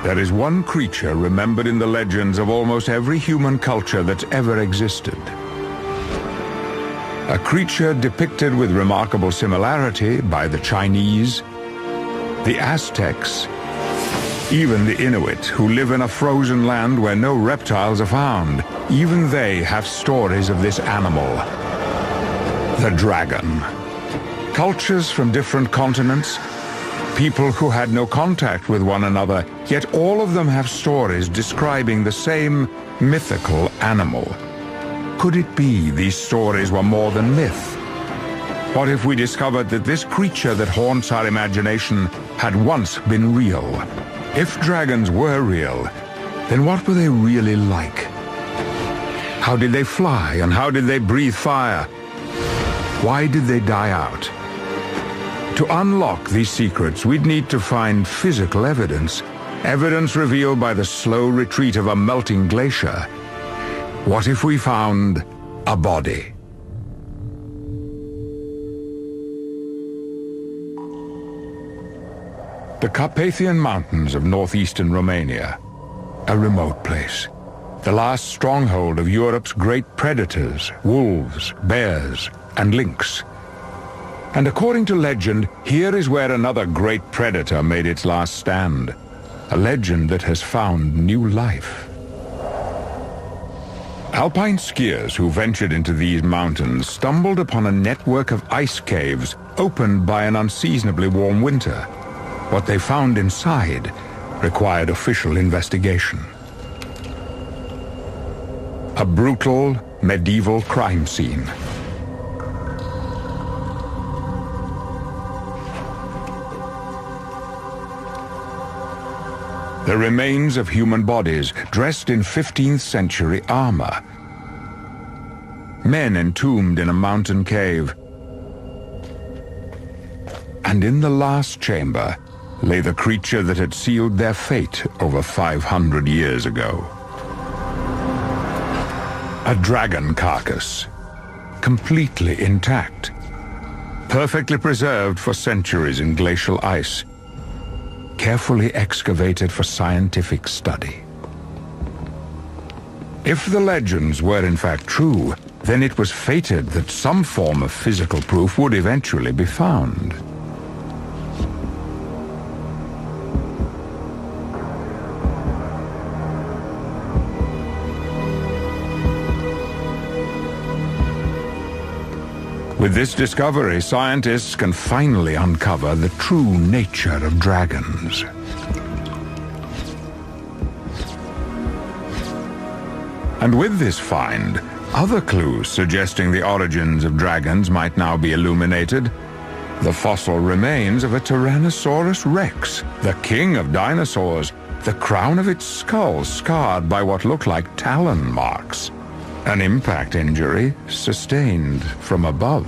There is one creature remembered in the legends of almost every human culture that's ever existed. A creature depicted with remarkable similarity by the Chinese, the Aztecs, even the Inuit, who live in a frozen land where no reptiles are found. Even they have stories of this animal, the dragon. Cultures from different continents, people who had no contact with one another, yet all of them have stories describing the same mythical animal. Could it be these stories were more than myth? What if we discovered that this creature that haunts our imagination had once been real? If dragons were real, then what were they really like? How did they fly, and how did they breathe fire? Why did they die out? To unlock these secrets, we'd need to find physical evidence, evidence revealed by the slow retreat of a melting glacier. What if we found a body? The Carpathian Mountains of northeastern Romania, a remote place. The last stronghold of Europe's great predators, wolves, bears, and lynx. And according to legend, here is where another great predator made its last stand. A legend that has found new life. Alpine skiers who ventured into these mountains stumbled upon a network of ice caves opened by an unseasonably warm winter. What they found inside required official investigation. A brutal medieval crime scene. The remains of human bodies dressed in 15th century armor. Men entombed in a mountain cave. And in the last chamber lay the creature that had sealed their fate over 500 years ago. A dragon carcass, completely intact, perfectly preserved for centuries in glacial ice, carefully excavated for scientific study. If the legends were in fact true, then it was fated that some form of physical proof would eventually be found. With this discovery, scientists can finally uncover the true nature of dragons. And with this find, other clues suggesting the origins of dragons might now be illuminated. The fossil remains of a Tyrannosaurus rex, the king of dinosaurs, the crown of its skull scarred by what look like talon marks. An impact injury sustained from above.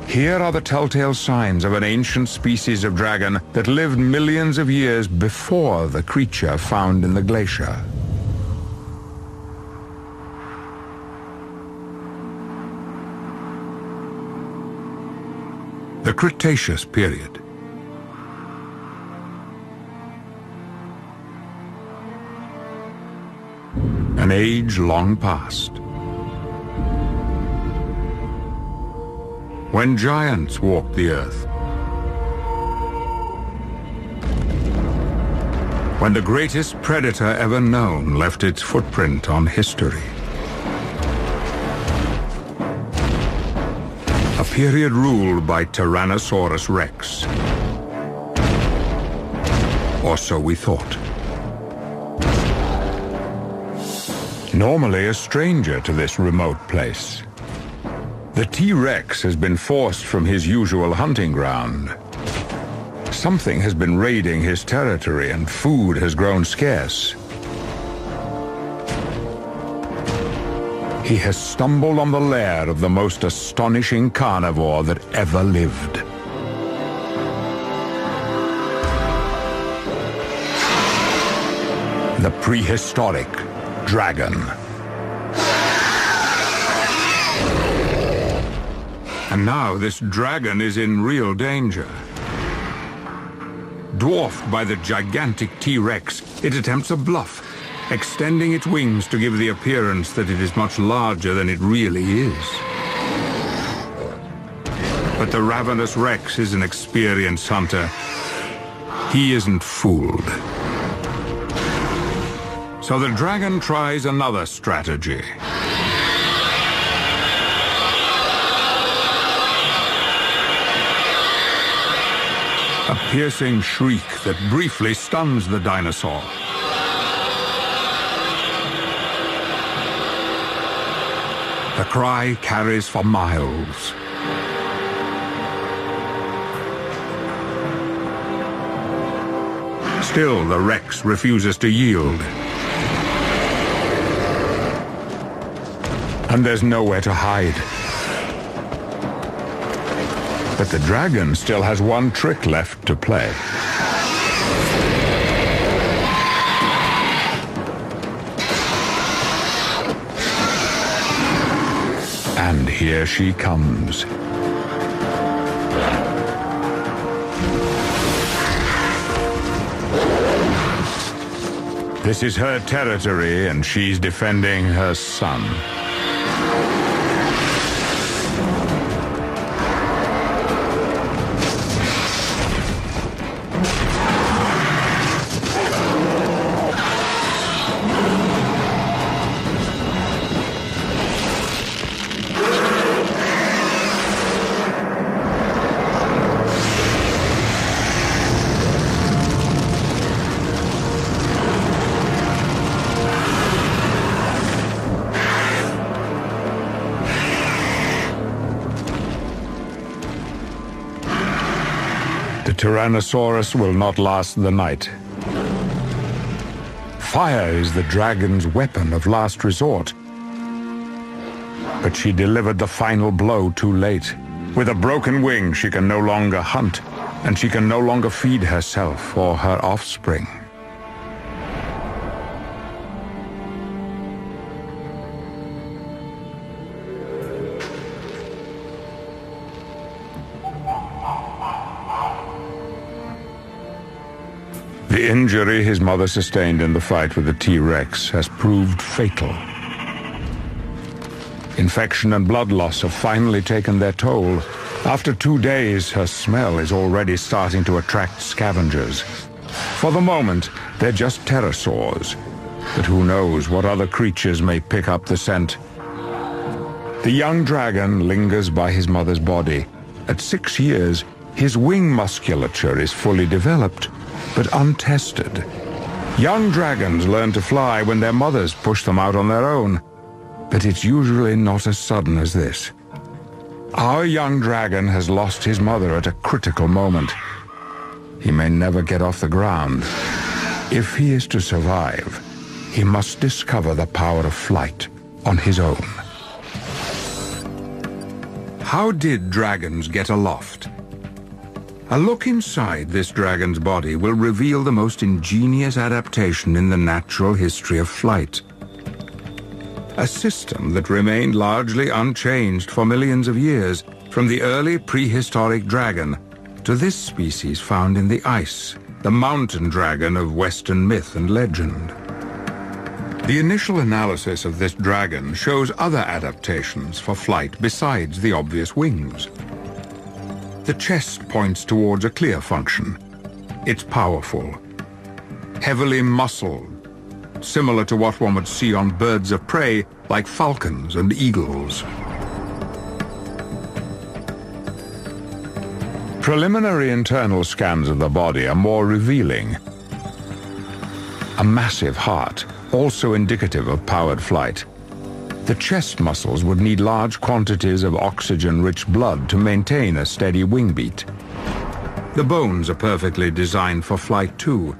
Here are the telltale signs of an ancient species of dragon that lived millions of years before the creature found in the glacier. The Cretaceous period. An age long past. When giants walked the earth. When the greatest predator ever known left its footprint on history. A period ruled by Tyrannosaurus rex. Or so we thought. Normally a stranger to this remote place. The T-Rex has been forced from his usual hunting ground. Something has been raiding his territory and food has grown scarce. He has stumbled on the lair of the most astonishing carnivore that ever lived. The prehistoric dragon. And now this dragon is in real danger. Dwarfed by the gigantic T-Rex, it attempts a bluff, extending its wings to give the appearance that it is much larger than it really is. But the ravenous Rex is an experienced hunter. He isn't fooled. So the dragon tries another strategy. A piercing shriek that briefly stuns the dinosaur. The cry carries for miles. Still, the Rex refuses to yield. And there's nowhere to hide. But the dragon still has one trick left to play. And here she comes. This is her territory, and she's defending her son. The Tyrannosaurus will not last the night. Fire is the dragon's weapon of last resort. But she delivered the final blow too late. With a broken wing, she can no longer hunt, and she can no longer feed herself or her offspring. The injury his mother sustained in the fight with the T-Rex has proved fatal. Infection and blood loss have finally taken their toll. After 2 days, her smell is already starting to attract scavengers. For the moment, they're just pterosaurs, but who knows what other creatures may pick up the scent. The young dragon lingers by his mother's body. At 6 years, his wing musculature is fully developed, but untested. Young dragons learn to fly when their mothers push them out on their own, but it's usually not as sudden as this. Our young dragon has lost his mother at a critical moment. He may never get off the ground. If he is to survive, he must discover the power of flight on his own. How did dragons get aloft? A look inside this dragon's body will reveal the most ingenious adaptation in the natural history of flight. A system that remained largely unchanged for millions of years, from the early prehistoric dragon to this species found in the ice, the mountain dragon of Western myth and legend. The initial analysis of this dragon shows other adaptations for flight besides the obvious wings. The chest points towards a clear function. It's powerful, heavily muscled, similar to what one would see on birds of prey like falcons and eagles. Preliminary internal scans of the body are more revealing. A massive heart, also indicative of powered flight. The chest muscles would need large quantities of oxygen-rich blood to maintain a steady wing beat. The bones are perfectly designed for flight too.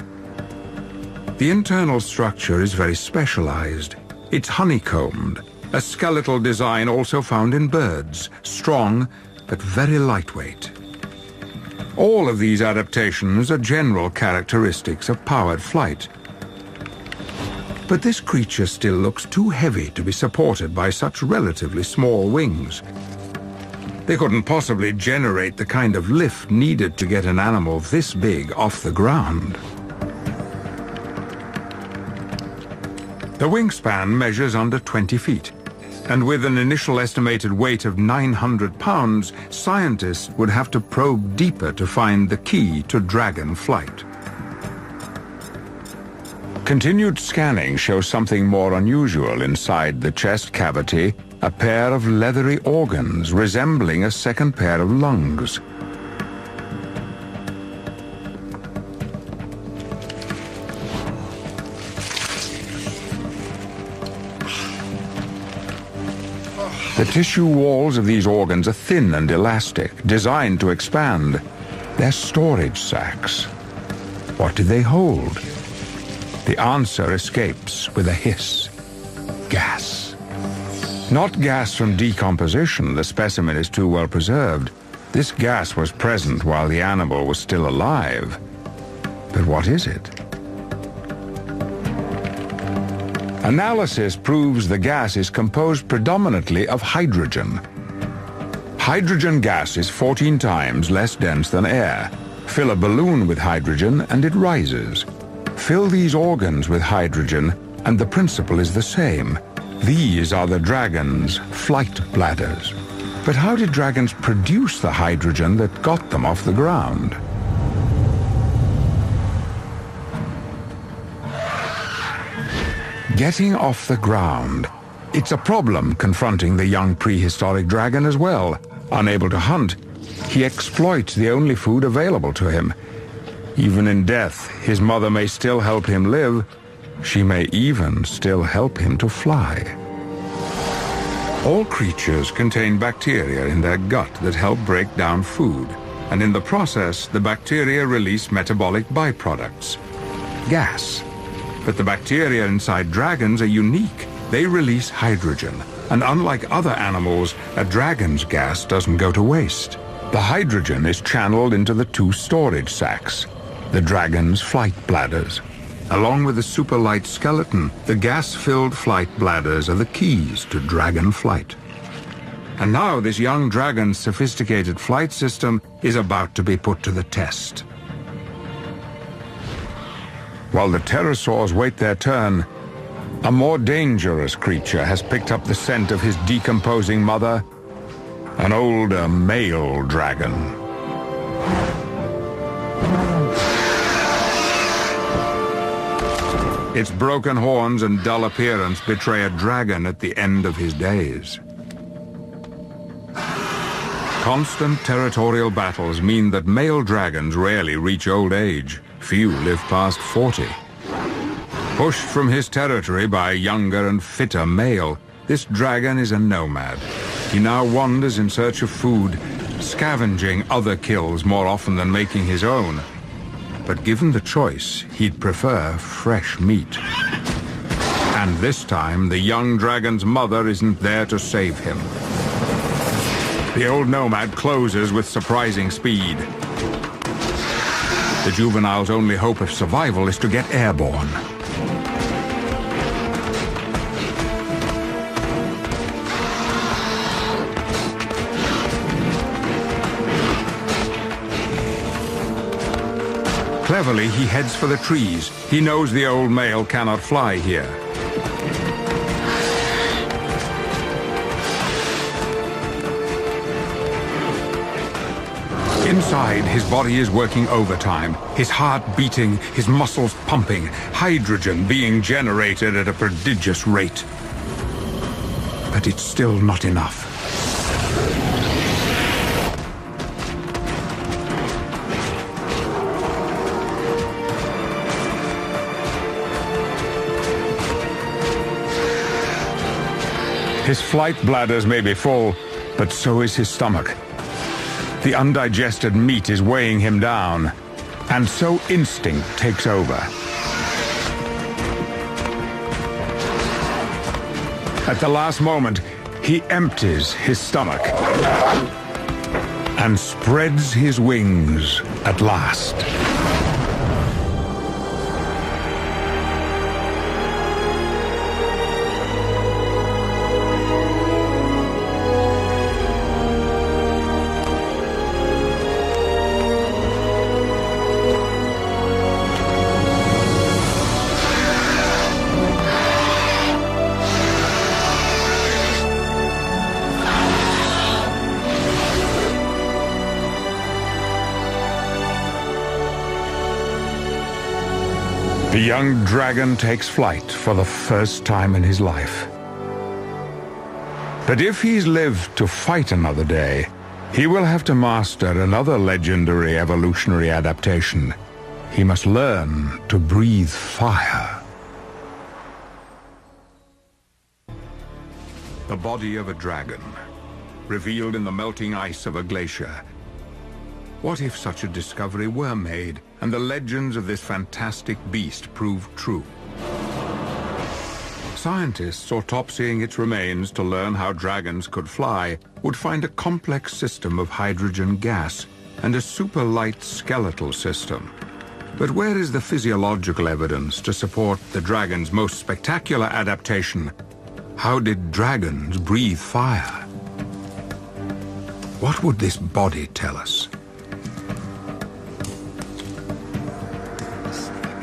The internal structure is very specialized. It's honeycombed, a skeletal design also found in birds, strong but very lightweight. All of these adaptations are general characteristics of powered flight. But this creature still looks too heavy to be supported by such relatively small wings. They couldn't possibly generate the kind of lift needed to get an animal this big off the ground. The wingspan measures under 20 feet, and with an initial estimated weight of 900 pounds, scientists would have to probe deeper to find the key to dragon flight. Continued scanning shows something more unusual inside the chest cavity, a pair of leathery organs resembling a second pair of lungs. The tissue walls of these organs are thin and elastic, designed to expand. They're storage sacks. What do they hold? The answer escapes with a hiss. Gas. Not gas from decomposition, the specimen is too well preserved. This gas was present while the animal was still alive. But what is it? Analysis proves the gas is composed predominantly of hydrogen. Hydrogen gas is 14 times less dense than air. Fill a balloon with hydrogen and it rises. Fill these organs with hydrogen and the principle is the same. These are the dragon's flight bladders. But how did dragons produce the hydrogen that got them off the ground? Getting off the ground. It's a problem confronting the young prehistoric dragon as well. Unable to hunt, he exploits the only food available to him. Even in death, his mother may still help him live. She may even still help him to fly. All creatures contain bacteria in their gut that help break down food, and in the process, the bacteria release metabolic byproducts. Gas. But the bacteria inside dragons are unique. They release hydrogen, and unlike other animals, a dragon's gas doesn't go to waste. The hydrogen is channeled into the two storage sacs, the dragon's flight bladders. Along with the super light skeleton, the gas-filled flight bladders are the keys to dragon flight. And now this young dragon's sophisticated flight system is about to be put to the test. While the pterosaurs wait their turn, a more dangerous creature has picked up the scent of his decomposing mother, an older male dragon. Its broken horns and dull appearance betray a dragon at the end of his days. Constant territorial battles mean that male dragons rarely reach old age. Few live past 40. Pushed from his territory by a younger and fitter male, this dragon is a nomad. He now wanders in search of food, scavenging other kills more often than making his own. But given the choice, he'd prefer fresh meat. And this time, the young dragon's mother isn't there to save him. The old nomad closes with surprising speed. The juvenile's only hope of survival is to get airborne. Cleverly, he heads for the trees. He knows the old male cannot fly here. Inside, his body is working overtime, his heart beating, his muscles pumping, hydrogen being generated at a prodigious rate. But it's still not enough. His flight bladders may be full, but so is his stomach. The undigested meat is weighing him down, and so instinct takes over. At the last moment, he empties his stomach and spreads his wings at last. The young dragon takes flight for the first time in his life. But if he's lived to fight another day, he will have to master another legendary evolutionary adaptation. He must learn to breathe fire. The body of a dragon, revealed in the melting ice of a glacier. What if such a discovery were made, and the legends of this fantastic beast proved true? Scientists autopsying its remains to learn how dragons could fly would find a complex system of hydrogen gas and a super light skeletal system. But where is the physiological evidence to support the dragon's most spectacular adaptation? How did dragons breathe fire? What would this body tell us?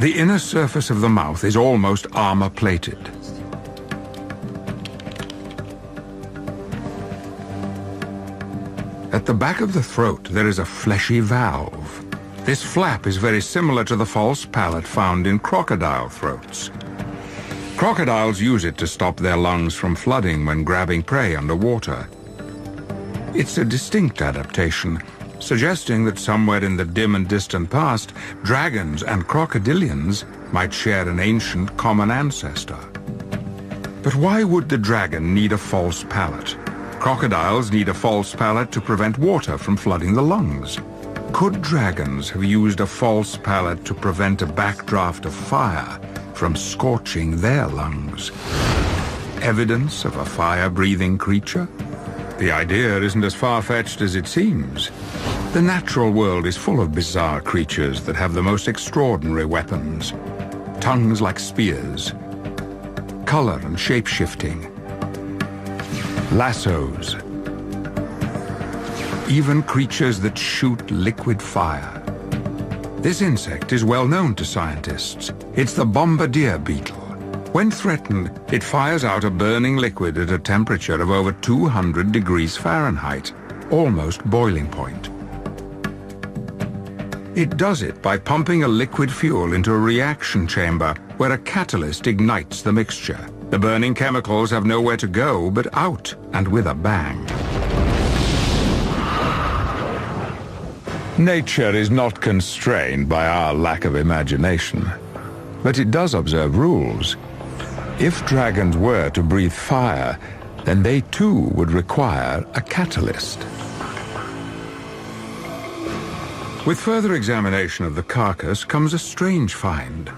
The inner surface of the mouth is almost armor-plated. At the back of the throat, there is a fleshy valve. This flap is very similar to the false palate found in crocodile throats. Crocodiles use it to stop their lungs from flooding when grabbing prey underwater. It's a distinct adaptation, suggesting that somewhere in the dim and distant past, dragons and crocodilians might share an ancient common ancestor. But why would the dragon need a false palate? Crocodiles need a false palate to prevent water from flooding the lungs. Could dragons have used a false palate to prevent a backdraft of fire from scorching their lungs? Evidence of a fire-breathing creature? The idea isn't as far-fetched as it seems. The natural world is full of bizarre creatures that have the most extraordinary weapons. Tongues like spears, color and shape-shifting, lassos, even creatures that shoot liquid fire. This insect is well known to scientists. It's the bombardier beetle. When threatened, it fires out a burning liquid at a temperature of over 200 degrees Fahrenheit, almost boiling point. It does it by pumping a liquid fuel into a reaction chamber where a catalyst ignites the mixture. The burning chemicals have nowhere to go but out, and with a bang. Nature is not constrained by our lack of imagination, but it does observe rules. If dragons were to breathe fire, then they too would require a catalyst. With further examination of the carcass comes a strange find.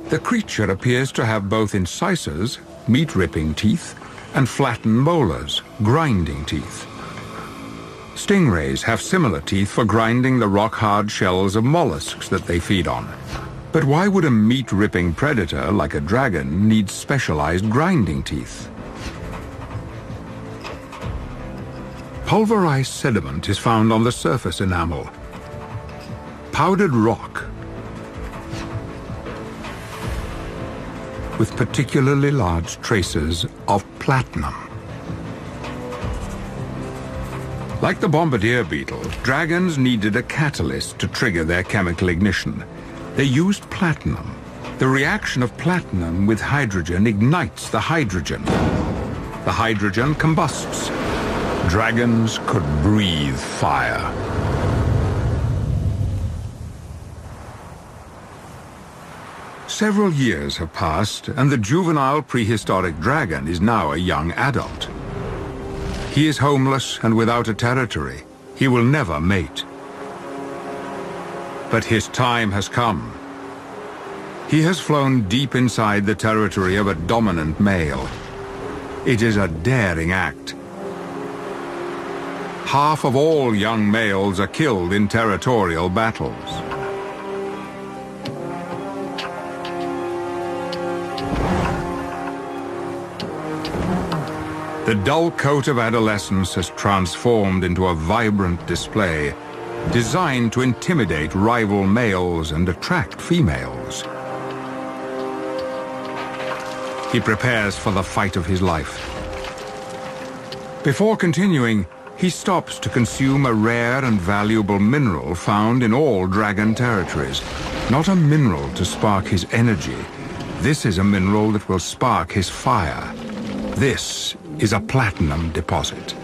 The creature appears to have both incisors, meat-ripping teeth, and flattened molars, grinding teeth. Stingrays have similar teeth for grinding the rock-hard shells of mollusks that they feed on. But why would a meat-ripping predator like a dragon need specialized grinding teeth? Pulverized sediment is found on the surface enamel. Powdered rock with particularly large traces of platinum. Like the bombardier beetle, dragons needed a catalyst to trigger their chemical ignition. They used platinum. The reaction of platinum with hydrogen ignites the hydrogen. The hydrogen combusts. Dragons could breathe fire. Several years have passed, and the juvenile prehistoric dragon is now a young adult. He is homeless and without a territory. He will never mate. But his time has come. He has flown deep inside the territory of a dominant male. It is a daring act. Half of all young males are killed in territorial battles. The dull coat of adolescence has transformed into a vibrant display, designed to intimidate rival males and attract females. He prepares for the fight of his life. Before continuing, he stops to consume a rare and valuable mineral found in all dragon territories. Not a mineral to spark his energy. This is a mineral that will spark his fire. This is a platinum deposit.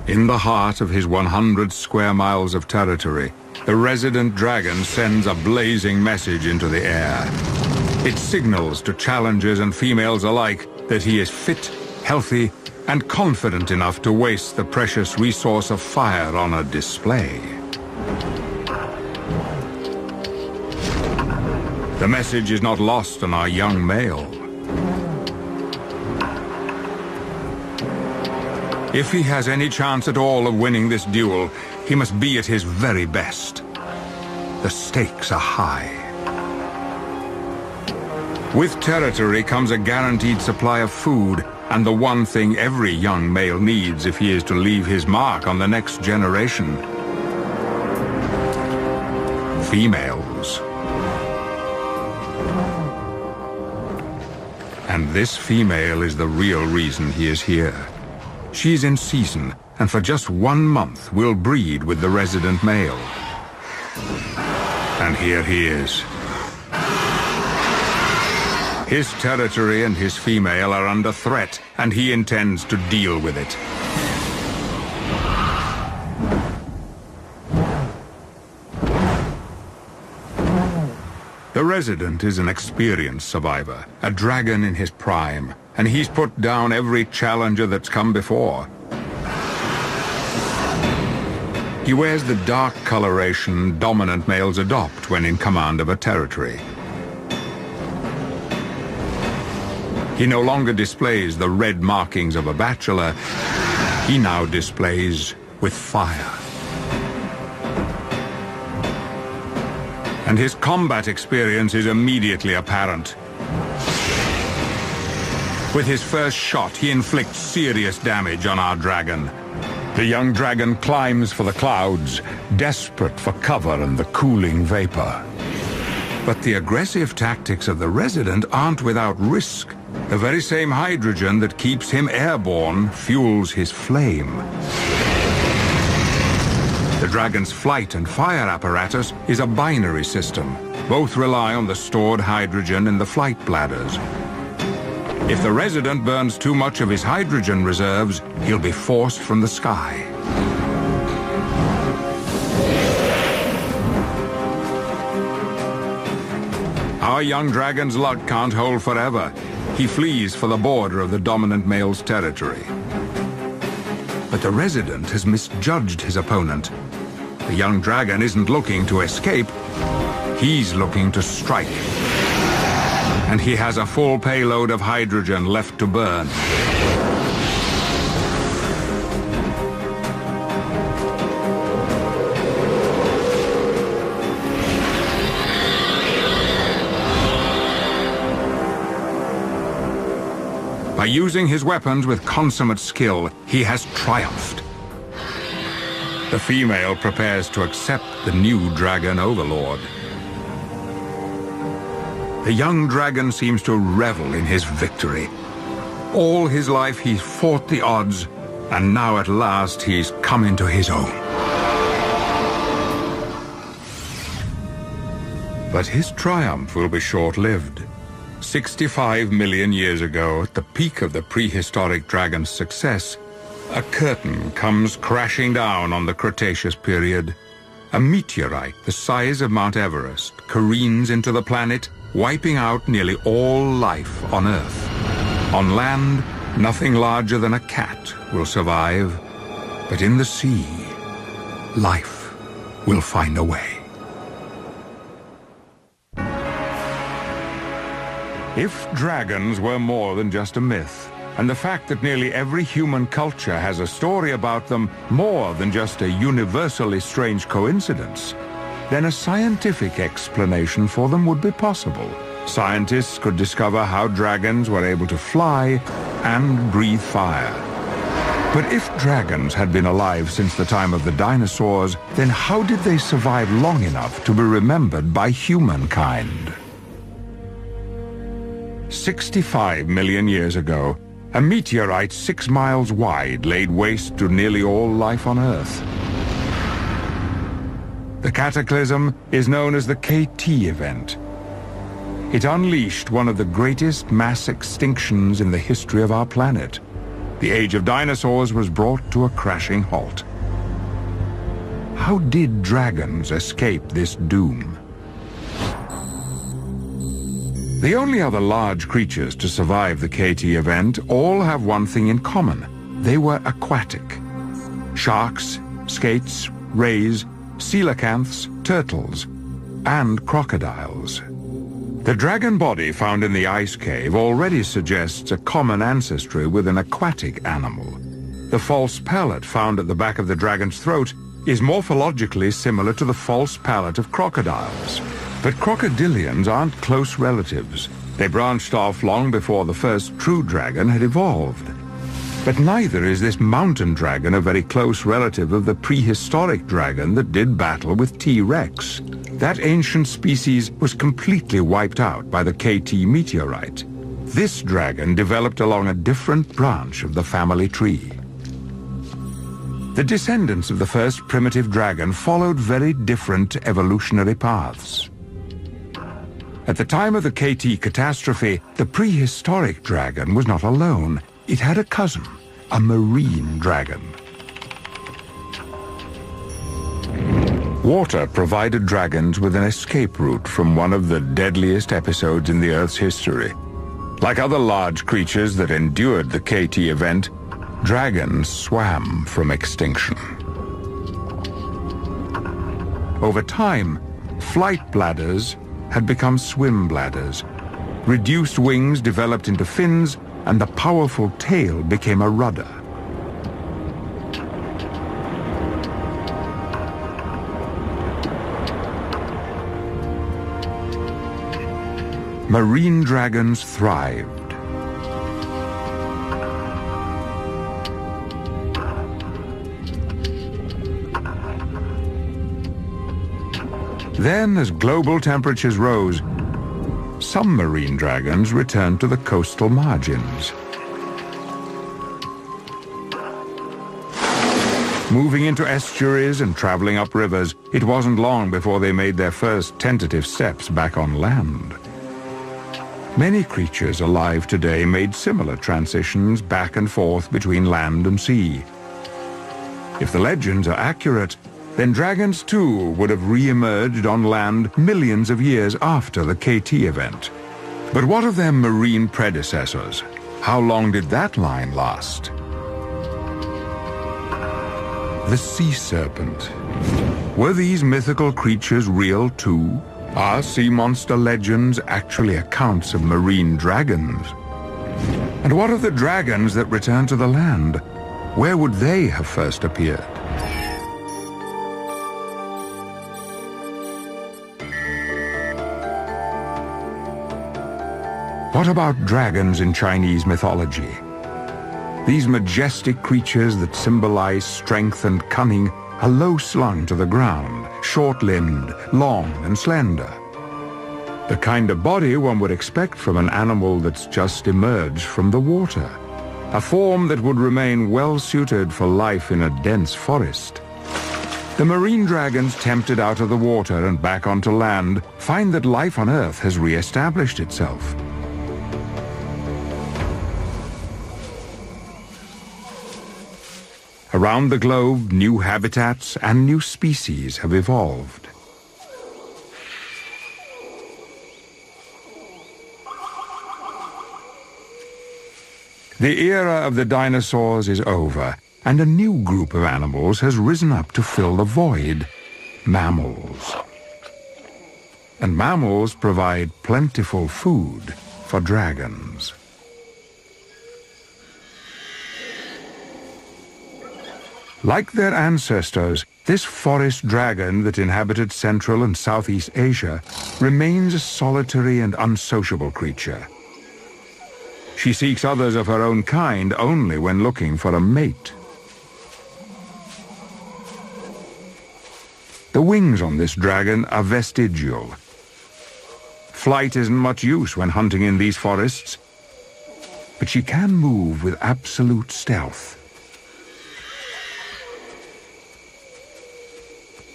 In the heart of his 100 square miles of territory, the resident dragon sends a blazing message into the air. It signals to challengers and females alike that he is fit, healthy, and confident enough to waste the precious resource of fire on a display. The message is not lost on our young male. If he has any chance at all of winning this duel, he must be at his very best. The stakes are high. With territory comes a guaranteed supply of food, and the one thing every young male needs if he is to leave his mark on the next generation. Females. And this female is the real reason he is here. She's in season, and for just 1 month will breed with the resident male. And here he is. His territory and his female are under threat, and he intends to deal with it. The resident is an experienced survivor, a dragon in his prime, and he's put down every challenger that's come before. He wears the dark coloration dominant males adopt when in command of a territory. He no longer displays the red markings of a bachelor. He now displays with fire. And his combat experience is immediately apparent. With his first shot, he inflicts serious damage on our dragon. The young dragon climbs for the clouds, desperate for cover and the cooling vapor. But the aggressive tactics of the resident aren't without risk. The very same hydrogen that keeps him airborne fuels his flame. The dragon's flight and fire apparatus is a binary system. Both rely on the stored hydrogen in the flight bladders. If the resident burns too much of his hydrogen reserves, he'll be forced from the sky. Our young dragon's luck can't hold forever. He flees for the border of the dominant male's territory. But the resident has misjudged his opponent. The young dragon isn't looking to escape. He's looking to strike. And he has a full payload of hydrogen left to burn. By using his weapons with consummate skill, he has triumphed. The female prepares to accept the new dragon overlord. The young dragon seems to revel in his victory. All his life he's fought the odds, and now at last he's come into his own. But his triumph will be short-lived. 65 million years ago, at the peak of the prehistoric dragon's success, a curtain comes crashing down on the Cretaceous period. A meteorite the size of Mount Everest careens into the planet, wiping out nearly all life on Earth. On land, nothing larger than a cat will survive, but in the sea, life will find a way. If dragons were more than just a myth, and the fact that nearly every human culture has a story about them more than just a universally strange coincidence, then a scientific explanation for them would be possible. Scientists could discover how dragons were able to fly and breathe fire. But if dragons had been alive since the time of the dinosaurs, then how did they survive long enough to be remembered by humankind? 65 million years ago, a meteorite 6 miles wide laid waste to nearly all life on Earth. The cataclysm is known as the KT event. It unleashed one of the greatest mass extinctions in the history of our planet. The age of dinosaurs was brought to a crashing halt. How did dragons escape this doom? The only other large creatures to survive the KT event all have one thing in common. They were aquatic. Sharks, skates, rays, coelacanths, turtles, and crocodiles. The dragon body found in the ice cave already suggests a common ancestry with an aquatic animal. The false palate found at the back of the dragon's throat is morphologically similar to the false palate of crocodiles. But crocodilians aren't close relatives. They branched off long before the first true dragon had evolved. But neither is this mountain dragon a very close relative of the prehistoric dragon that did battle with T-Rex. That ancient species was completely wiped out by the KT meteorite. This dragon developed along a different branch of the family tree. The descendants of the first primitive dragon followed very different evolutionary paths. At the time of the KT catastrophe, the prehistoric dragon was not alone. It had a cousin, a marine dragon. Water provided dragons with an escape route from one of the deadliest episodes in the Earth's history. Like other large creatures that endured the KT event, dragons swam from extinction. Over time, flight bladders had become swim bladders. Reduced wings developed into fins, and the powerful tail became a rudder. Marine dragons thrived. Then, as global temperatures rose, some marine dragons returned to the coastal margins. Moving into estuaries and traveling up rivers, it wasn't long before they made their first tentative steps back on land. Many creatures alive today made similar transitions back and forth between land and sea. If the legends are accurate, then dragons too would have re-emerged on land millions of years after the KT event. But what of their marine predecessors? How long did that line last? The sea serpent. Were these mythical creatures real too? Are sea monster legends actually accounts of marine dragons? And what of the dragons that returned to the land? Where would they have first appeared? What about dragons in Chinese mythology? These majestic creatures that symbolize strength and cunning are low-slung to the ground, short-limbed, long and slender. The kind of body one would expect from an animal that's just emerged from the water. A form that would remain well-suited for life in a dense forest. The marine dragons tempted out of the water and back onto land find that life on Earth has re-established itself. Around the globe, new habitats and new species have evolved. The era of the dinosaurs is over, and a new group of animals has risen up to fill the void: mammals. And mammals provide plentiful food for dragons. Like their ancestors, this forest dragon that inhabited Central and Southeast Asia remains a solitary and unsociable creature. She seeks others of her own kind only when looking for a mate. The wings on this dragon are vestigial. Flight isn't much use when hunting in these forests, but she can move with absolute stealth.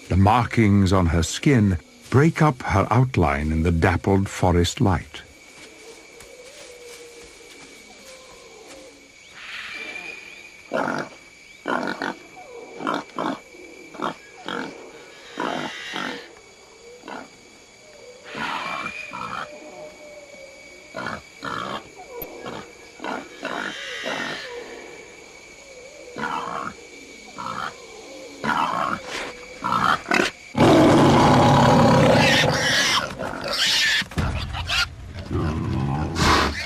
The markings on her skin break up her outline in the dappled forest light.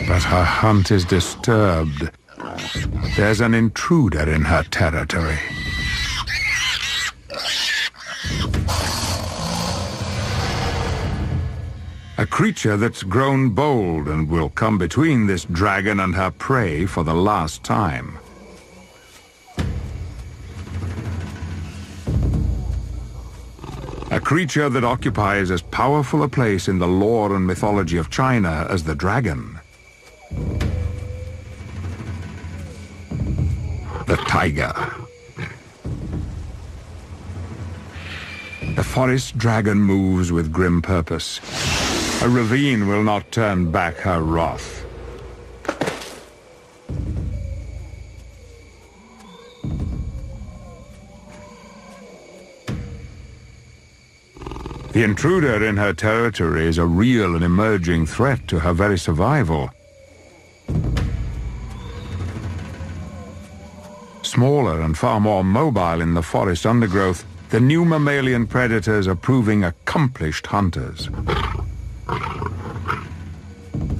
But her hunt is disturbed. There's an intruder in her territory. A creature that's grown bold and will come between this dragon and her prey for the last time. A creature that occupies as powerful a place in the lore and mythology of China as the dragon. The tiger. The forest dragon moves with grim purpose. A ravine will not turn back her wrath. The intruder in her territory is a real and emerging threat to her very survival. Smaller and far more mobile in the forest undergrowth, the new mammalian predators are proving accomplished hunters.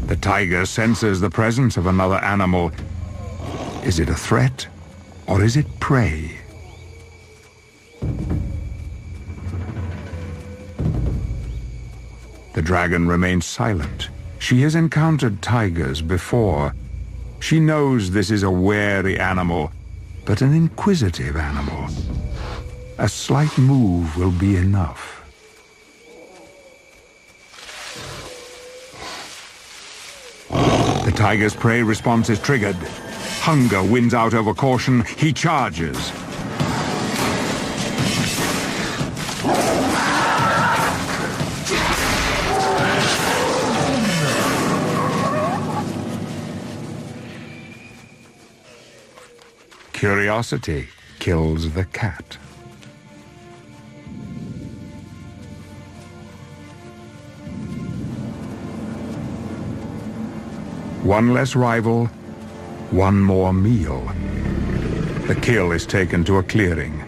The tiger senses the presence of another animal. Is it a threat, or is it prey? The dragon remains silent. She has encountered tigers before. She knows this is a wary animal, but an inquisitive animal. A slight move will be enough. The tiger's prey response is triggered. Hunger wins out over caution. He charges. Curiosity kills the cat. One less rival, one more meal. The kill is taken to a clearing.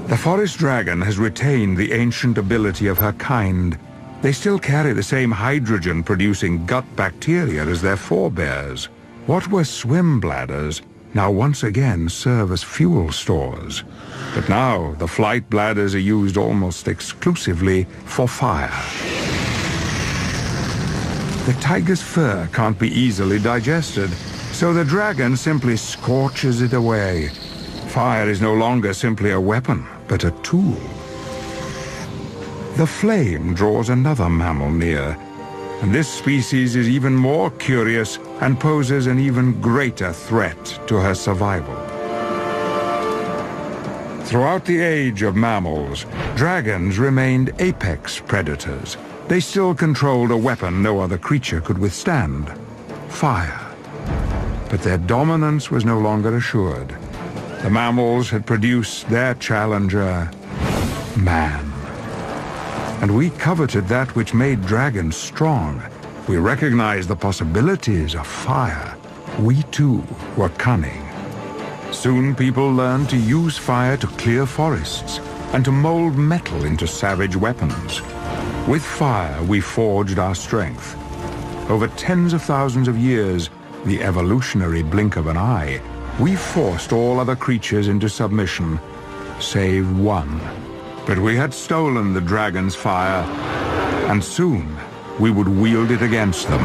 The forest dragon has retained the ancient ability of her kind. They still carry the same hydrogen-producing gut bacteria as their forebears. What were swim bladders now once again serve as fuel stores. But now the flight bladders are used almost exclusively for fire. The tiger's fur can't be easily digested, so the dragon simply scorches it away. Fire is no longer simply a weapon, but a tool. The flame draws another mammal near, and this species is even more curious and poses an even greater threat to her survival. Throughout the age of mammals, dragons remained apex predators. They still controlled a weapon no other creature could withstand: fire. But their dominance was no longer assured. The mammals had produced their challenger, man. And we coveted that which made dragons strong. We recognized the possibilities of fire. We too were cunning. Soon people learned to use fire to clear forests and to mold metal into savage weapons. With fire, we forged our strength. Over tens of thousands of years, the evolutionary blink of an eye, we forced all other creatures into submission, save one. But we had stolen the dragon's fire, and soon we would wield it against them.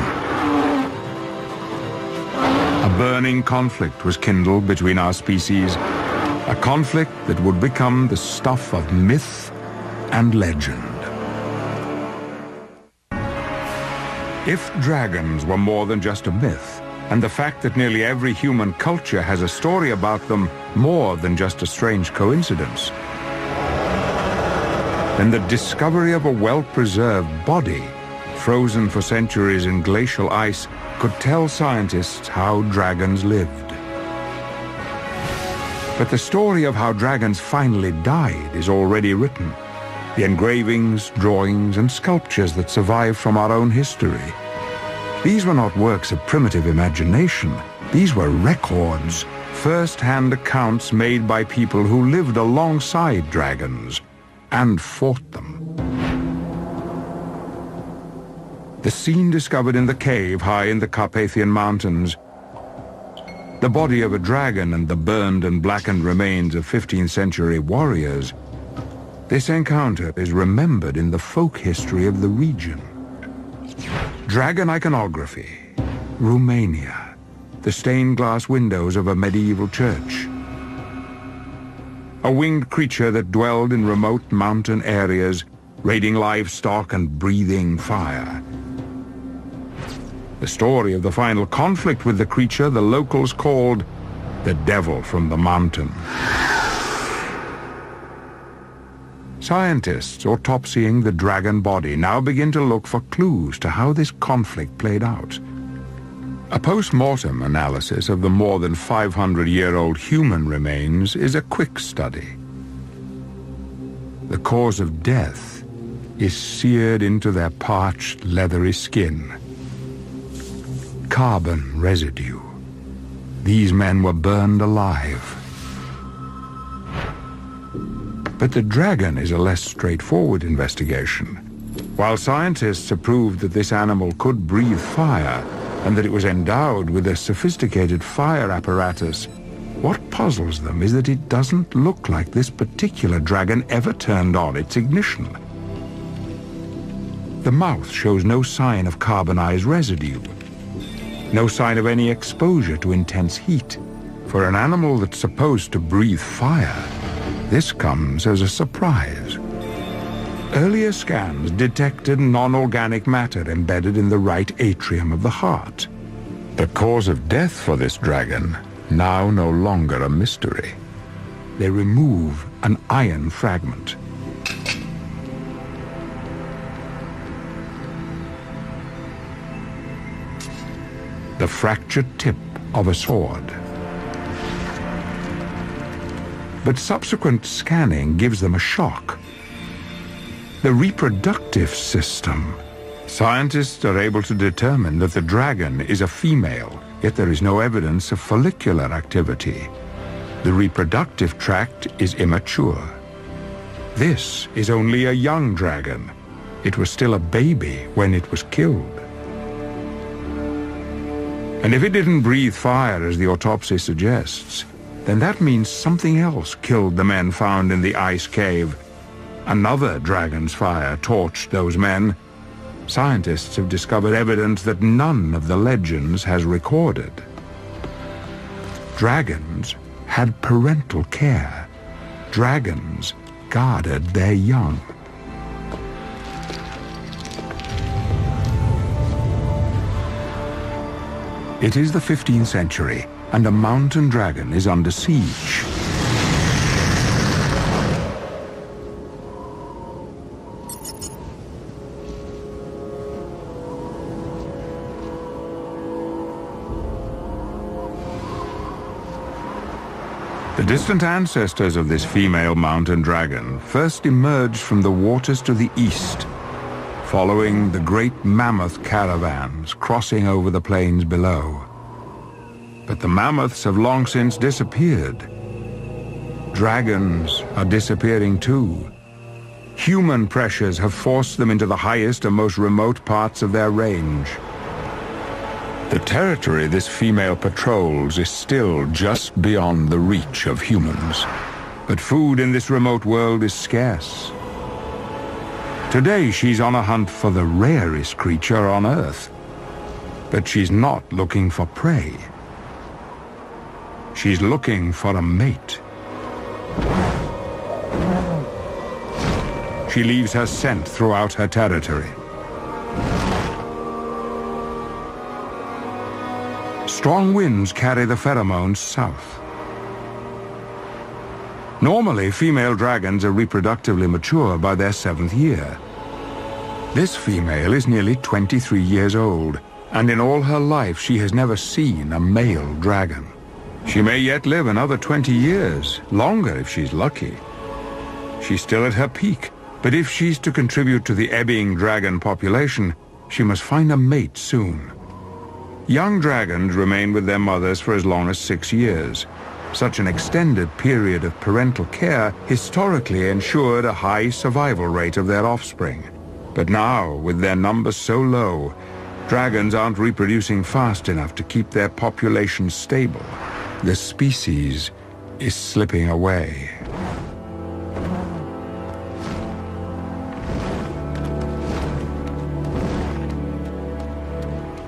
A burning conflict was kindled between our species, a conflict that would become the stuff of myth and legend. If dragons were more than just a myth, and the fact that nearly every human culture has a story about them more than just a strange coincidence, then the discovery of a well-preserved body, frozen for centuries in glacial ice, could tell scientists how dragons lived. But the story of how dragons finally died is already written. The engravings, drawings, and sculptures that survive from our own history. These were not works of primitive imagination. These were records, first-hand accounts made by people who lived alongside dragons and fought them. The scene discovered in the cave high in the Carpathian Mountains, the body of a dragon and the burned and blackened remains of 15th century warriors, this encounter is remembered in the folk history of the region. Dragon iconography, Romania, the stained glass windows of a medieval church. A winged creature that dwelled in remote mountain areas, raiding livestock and breathing fire. The story of the final conflict with the creature the locals called the Devil from the Mountain. Scientists autopsying the dragon body now begin to look for clues to how this conflict played out. A post-mortem analysis of the more than 500-year-old human remains is a quick study. The cause of death is seared into their parched, leathery skin. Carbon residue. These men were burned alive. But the dragon is a less straightforward investigation. While scientists have proved that this animal could breathe fire and that it was endowed with a sophisticated fire apparatus, what puzzles them is that it doesn't look like this particular dragon ever turned on its ignition. The mouth shows no sign of carbonized residue, no sign of any exposure to intense heat. For an animal that's supposed to breathe fire, this comes as a surprise. Earlier scans detected non-organic matter embedded in the right atrium of the heart. The cause of death for this dragon, now no longer a mystery. They remove an iron fragment. The fractured tip of a sword. But subsequent scanning gives them a shock. The reproductive system. Scientists are able to determine that the dragon is a female, yet there is no evidence of follicular activity. The reproductive tract is immature. This is only a young dragon. It was still a baby when it was killed. And if it didn't breathe fire, as the autopsy suggests, then that means something else killed the men found in the ice cave. Another dragon's fire torched those men. Scientists have discovered evidence that none of the legends has recorded. Dragons had parental care. Dragons guarded their young. It is the 15th century, and a mountain dragon is under siege. The distant ancestors of this female mountain dragon first emerged from the waters to the east, following the great mammoth caravans crossing over the plains below. But the mammoths have long since disappeared. Dragons are disappearing too. Human pressures have forced them into the highest and most remote parts of their range. The territory this female patrols is still just beyond the reach of humans. But food in this remote world is scarce. Today she's on a hunt for the rarest creature on Earth. But she's not looking for prey. She's looking for a mate. She leaves her scent throughout her territory. Strong winds carry the pheromones south. Normally, female dragons are reproductively mature by their 7th year. This female is nearly 23 years old, and in all her life she has never seen a male dragon. She may yet live another 20 years, longer if she's lucky. She's still at her peak, but if she's to contribute to the ebbing dragon population, she must find a mate soon. Young dragons remain with their mothers for as long as 6 years. Such an extended period of parental care historically ensured a high survival rate of their offspring. But now, with their numbers so low, dragons aren't reproducing fast enough to keep their population stable. The species is slipping away.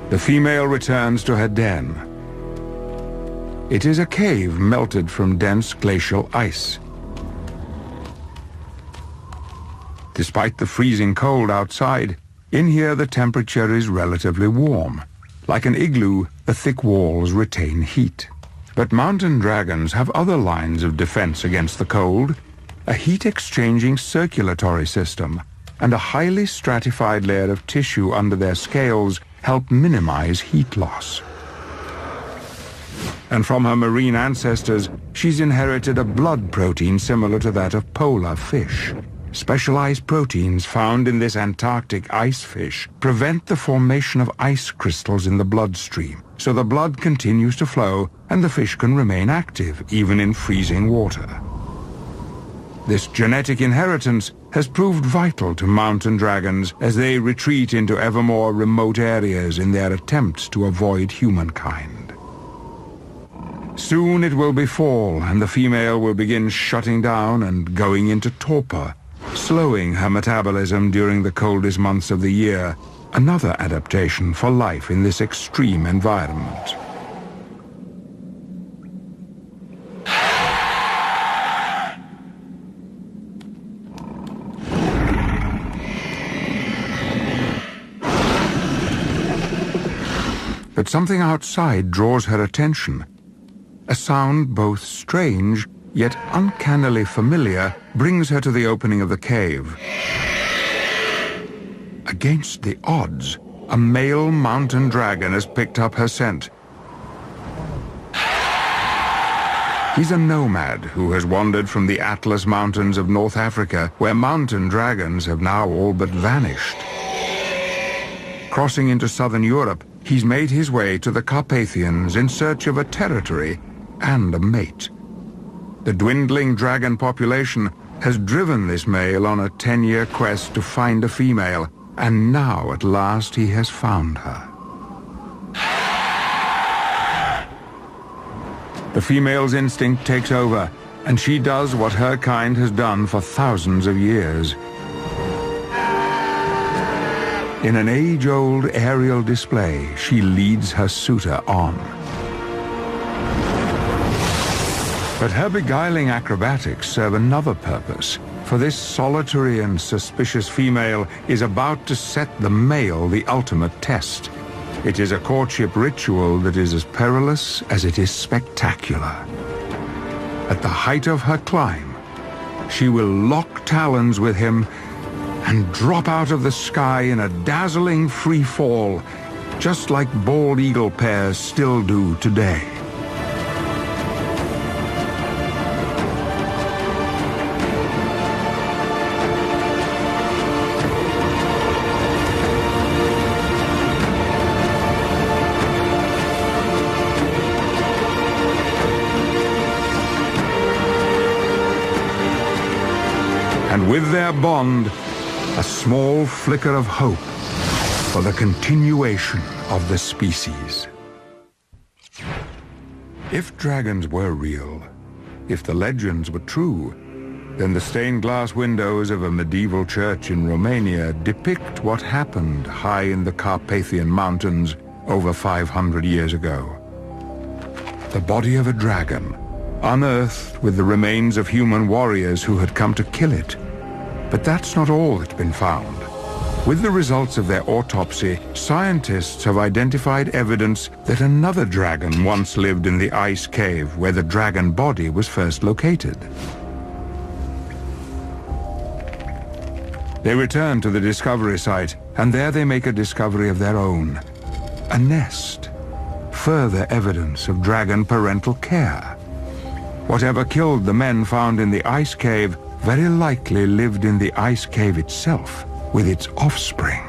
The female returns to her den. It is a cave melted from dense glacial ice. Despite the freezing cold outside, in here the temperature is relatively warm. Like an igloo, the thick walls retain heat. But mountain dragons have other lines of defense against the cold: a heat-exchanging circulatory system and a highly stratified layer of tissue under their scales help minimize heat loss. And from her marine ancestors, she's inherited a blood protein similar to that of polar fish. Specialized proteins found in this Antarctic ice fish prevent the formation of ice crystals in the bloodstream, so the blood continues to flow and the fish can remain active even in freezing water. This genetic inheritance has proved vital to mountain dragons as they retreat into ever more remote areas in their attempts to avoid humankind. Soon it will be fall, and the female will begin shutting down and going into torpor, slowing her metabolism during the coldest months of the year, another adaptation for life in this extreme environment. But something outside draws her attention. A sound both strange yet uncannily familiar brings her to the opening of the cave. Against the odds, a male mountain dragon has picked up her scent. He's a nomad who has wandered from the Atlas Mountains of North Africa, where mountain dragons have now all but vanished. Crossing into southern Europe, he's made his way to the Carpathians in search of a territory and a mate. The dwindling dragon population has driven this male on a 10-year quest to find a female, and now at last he has found her. The female's instinct takes over, and she does what her kind has done for thousands of years. In an age-old aerial display, she leads her suitor on. But her beguiling acrobatics serve another purpose, for this solitary and suspicious female is about to set the male the ultimate test. It is a courtship ritual that is as perilous as it is spectacular. At the height of her climb, she will lock talons with him and drop out of the sky in a dazzling free fall, just like bald eagle pairs still do today. And with their bond, a small flicker of hope for the continuation of the species. If dragons were real, if the legends were true, then the stained glass windows of a medieval church in Romania depict what happened high in the Carpathian Mountains over 500 years ago. The body of a dragon, unearthed with the remains of human warriors who had come to kill it, But that's not all that's been found. With the results of their autopsy, scientists have identified evidence that another dragon once lived in the ice cave where the dragon body was first located. They return to the discovery site, and there they make a discovery of their own. A nest. Further evidence of dragon parental care. Whatever killed the men found in the ice cave very likely lived in the ice cave itself, with its offspring.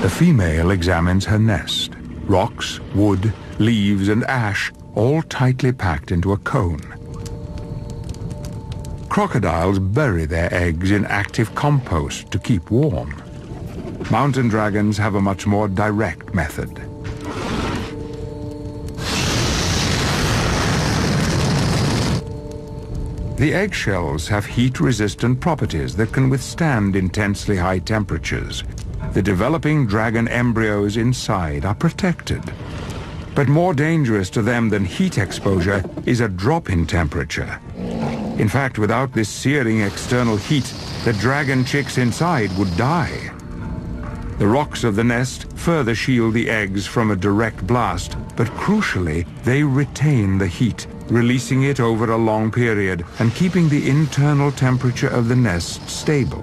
The female examines her nest. Rocks, wood, leaves, and ash, all tightly packed into a cone. Crocodiles bury their eggs in active compost to keep warm. Mountain dragons have a much more direct method. The eggshells have heat-resistant properties that can withstand intensely high temperatures. The developing dragon embryos inside are protected. But more dangerous to them than heat exposure is a drop in temperature. In fact, without this searing external heat, the dragon chicks inside would die. The rocks of the nest further shield the eggs from a direct blast, but crucially, they retain the heat, releasing it over a long period and keeping the internal temperature of the nest stable.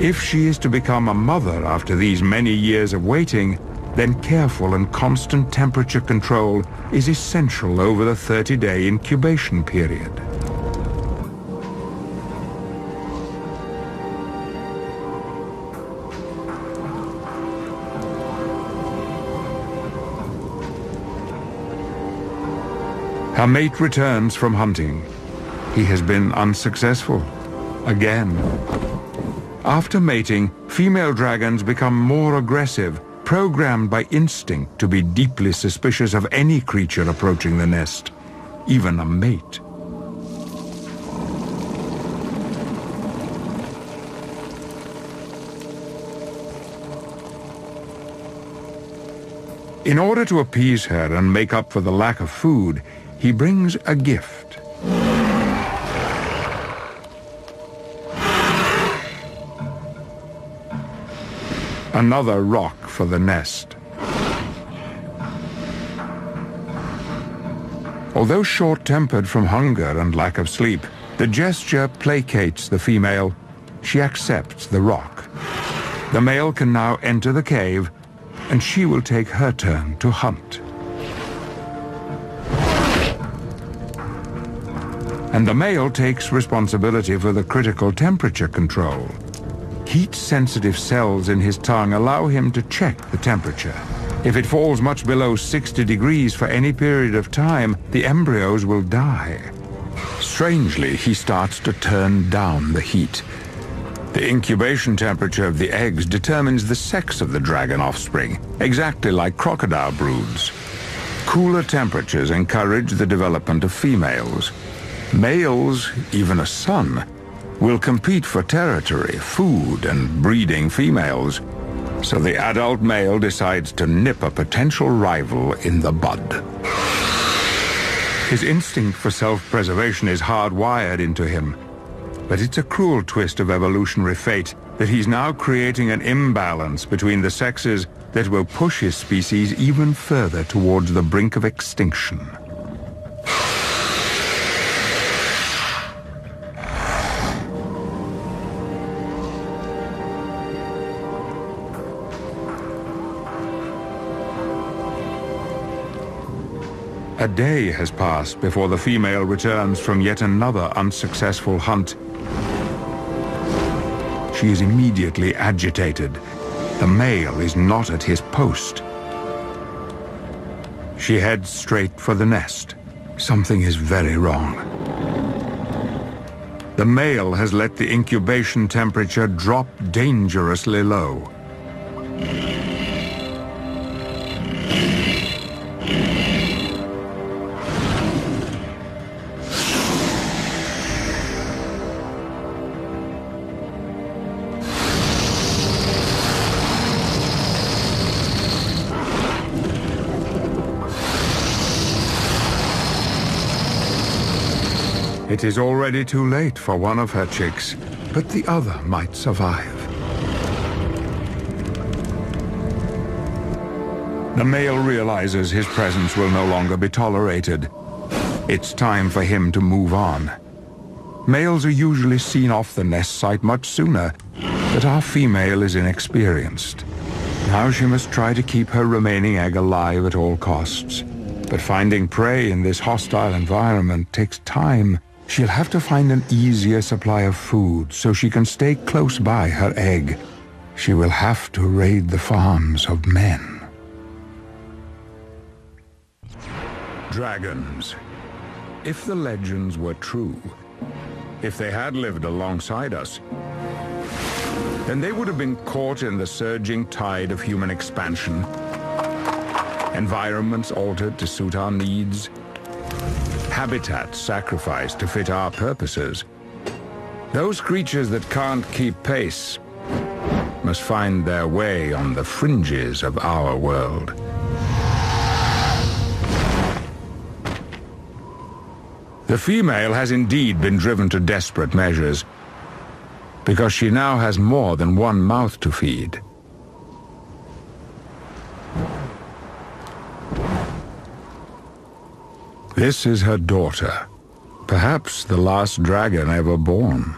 If she is to become a mother after these many years of waiting, then careful and constant temperature control is essential over the 30-day incubation period. Her mate returns from hunting. He has been unsuccessful. Again. After mating, female dragons become more aggressive, programmed by instinct to be deeply suspicious of any creature approaching the nest, even a mate. In order to appease her and make up for the lack of food, he brings a gift. Another rock for the nest. Although short-tempered from hunger and lack of sleep, the gesture placates the female. She accepts the rock. The male can now enter the cave, and she will take her turn to hunt. And the male takes responsibility for the critical temperature control. Heat-sensitive cells in his tongue allow him to check the temperature. If it falls much below 60 degrees for any period of time, the embryos will die. Strangely, he starts to turn down the heat. The incubation temperature of the eggs determines the sex of the dragon offspring, exactly like crocodile broods. Cooler temperatures encourage the development of females. Males, even a son, will compete for territory, food, and breeding females. So the adult male decides to nip a potential rival in the bud. His instinct for self-preservation is hardwired into him. But it's a cruel twist of evolutionary fate that he's now creating an imbalance between the sexes that will push his species even further towards the brink of extinction. A day has passed before the female returns from yet another unsuccessful hunt. She is immediately agitated. The male is not at his post. She heads straight for the nest. Something is very wrong. The male has let the incubation temperature drop dangerously low. It is already too late for one of her chicks, but the other might survive. The male realizes his presence will no longer be tolerated. It's time for him to move on. Males are usually seen off the nest site much sooner, but our female is inexperienced. Now she must try to keep her remaining egg alive at all costs. But finding prey in this hostile environment takes time. She'll have to find an easier supply of food so she can stay close by her egg. She will have to raid the farms of men. Dragons. If the legends were true, if they had lived alongside us, then they would have been caught in the surging tide of human expansion. Environments altered to suit our needs. Habitats sacrificed to fit our purposes. Those creatures that can't keep pace must find their way on the fringes of our world. The female has indeed been driven to desperate measures, because she now has more than one mouth to feed. This is her daughter, perhaps the last dragon ever born.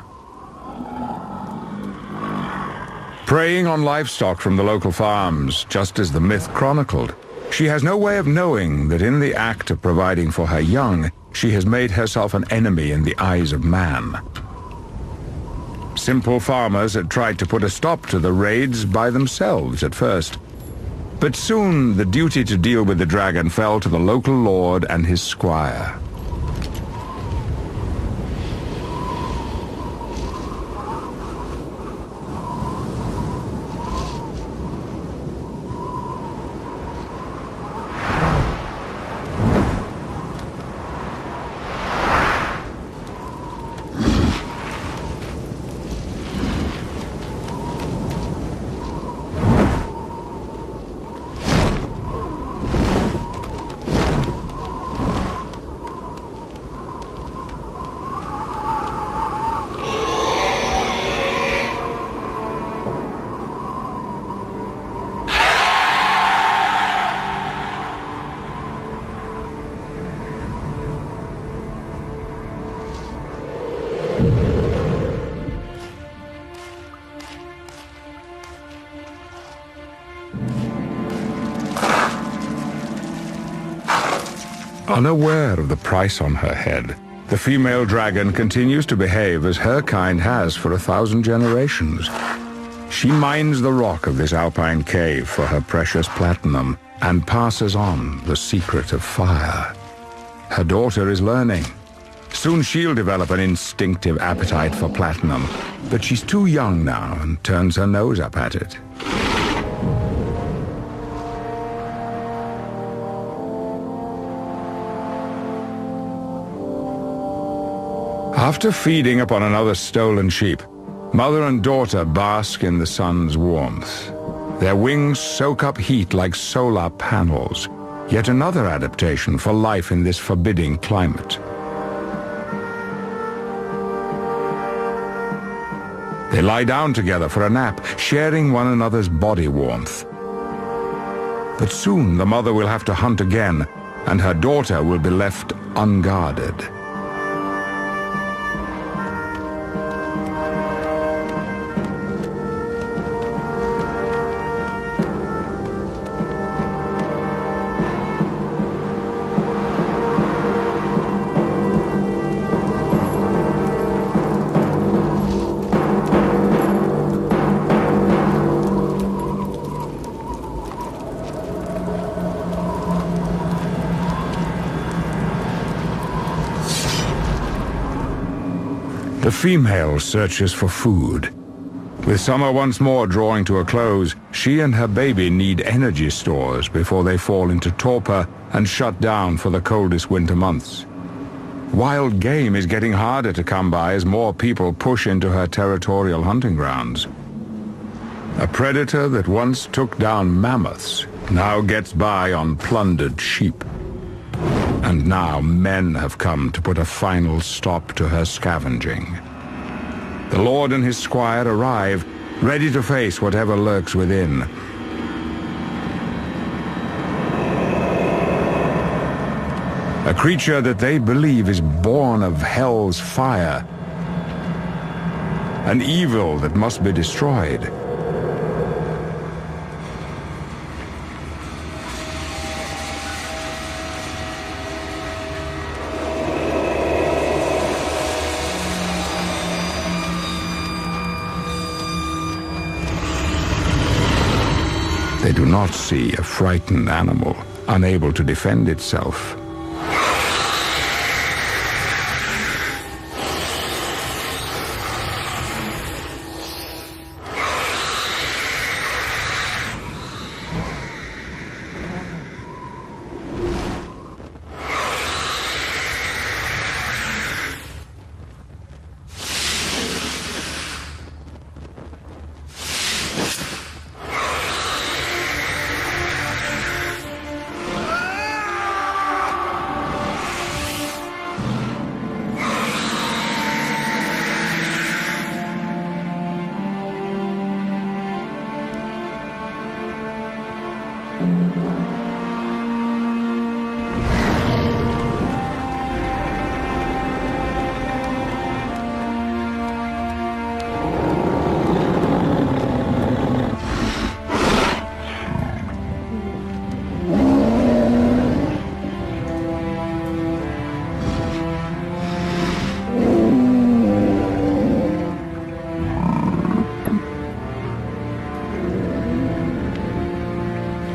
Preying on livestock from the local farms, just as the myth chronicled, she has no way of knowing that in the act of providing for her young, she has made herself an enemy in the eyes of man. Simple farmers had tried to put a stop to the raids by themselves at first. But soon the duty to deal with the dragon fell to the local lord and his squire. Unaware of the price on her head, the female dragon continues to behave as her kind has for 1,000 generations. She mines the rock of this alpine cave for her precious platinum and passes on the secret of fire. Her daughter is learning. Soon she'll develop an instinctive appetite for platinum, but she's too young now and turns her nose up at it. After feeding upon another stolen sheep, mother and daughter bask in the sun's warmth. Their wings soak up heat like solar panels, yet another adaptation for life in this forbidding climate. They lie down together for a nap, sharing one another's body warmth. But soon the mother will have to hunt again, and her daughter will be left unguarded. The female searches for food. With summer once more drawing to a close, she and her baby need energy stores before they fall into torpor and shut down for the coldest winter months. Wild game is getting harder to come by as more people push into her territorial hunting grounds. A predator that once took down mammoths now gets by on plundered sheep. And now men have come to put a final stop to her scavenging. The Lord and his squire arrive, ready to face whatever lurks within. A creature that they believe is born of hell's fire. An evil that must be destroyed. They do not see a frightened animal, unable to defend itself.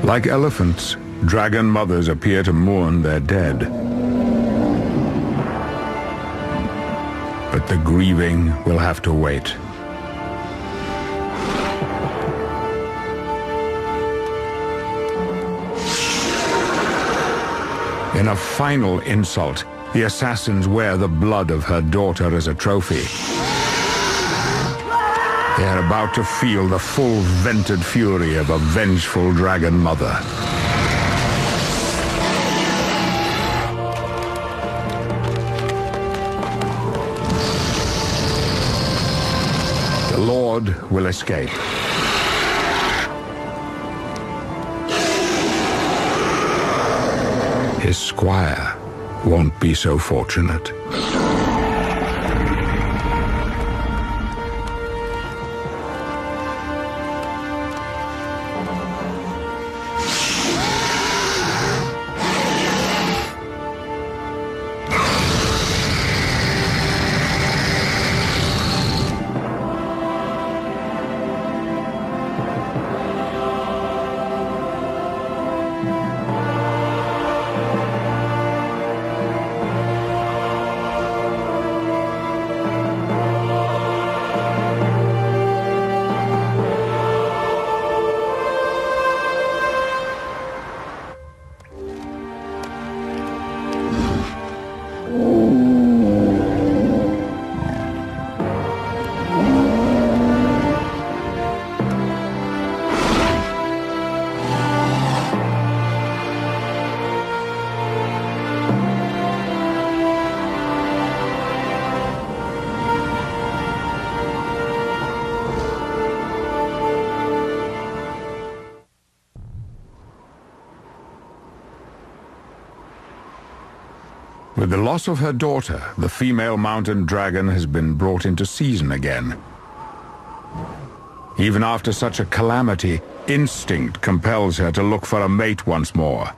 Like elephants, dragon mothers appear to mourn their dead. But the grieving will have to wait. In a final insult, the assassins wear the blood of her daughter as a trophy. They are about to feel the full vented fury of a vengeful dragon mother. The Lord will escape. His squire won't be so fortunate. With the loss of her daughter, the female mountain dragon has been brought into season again. Even after such a calamity, instinct compels her to look for a mate once more.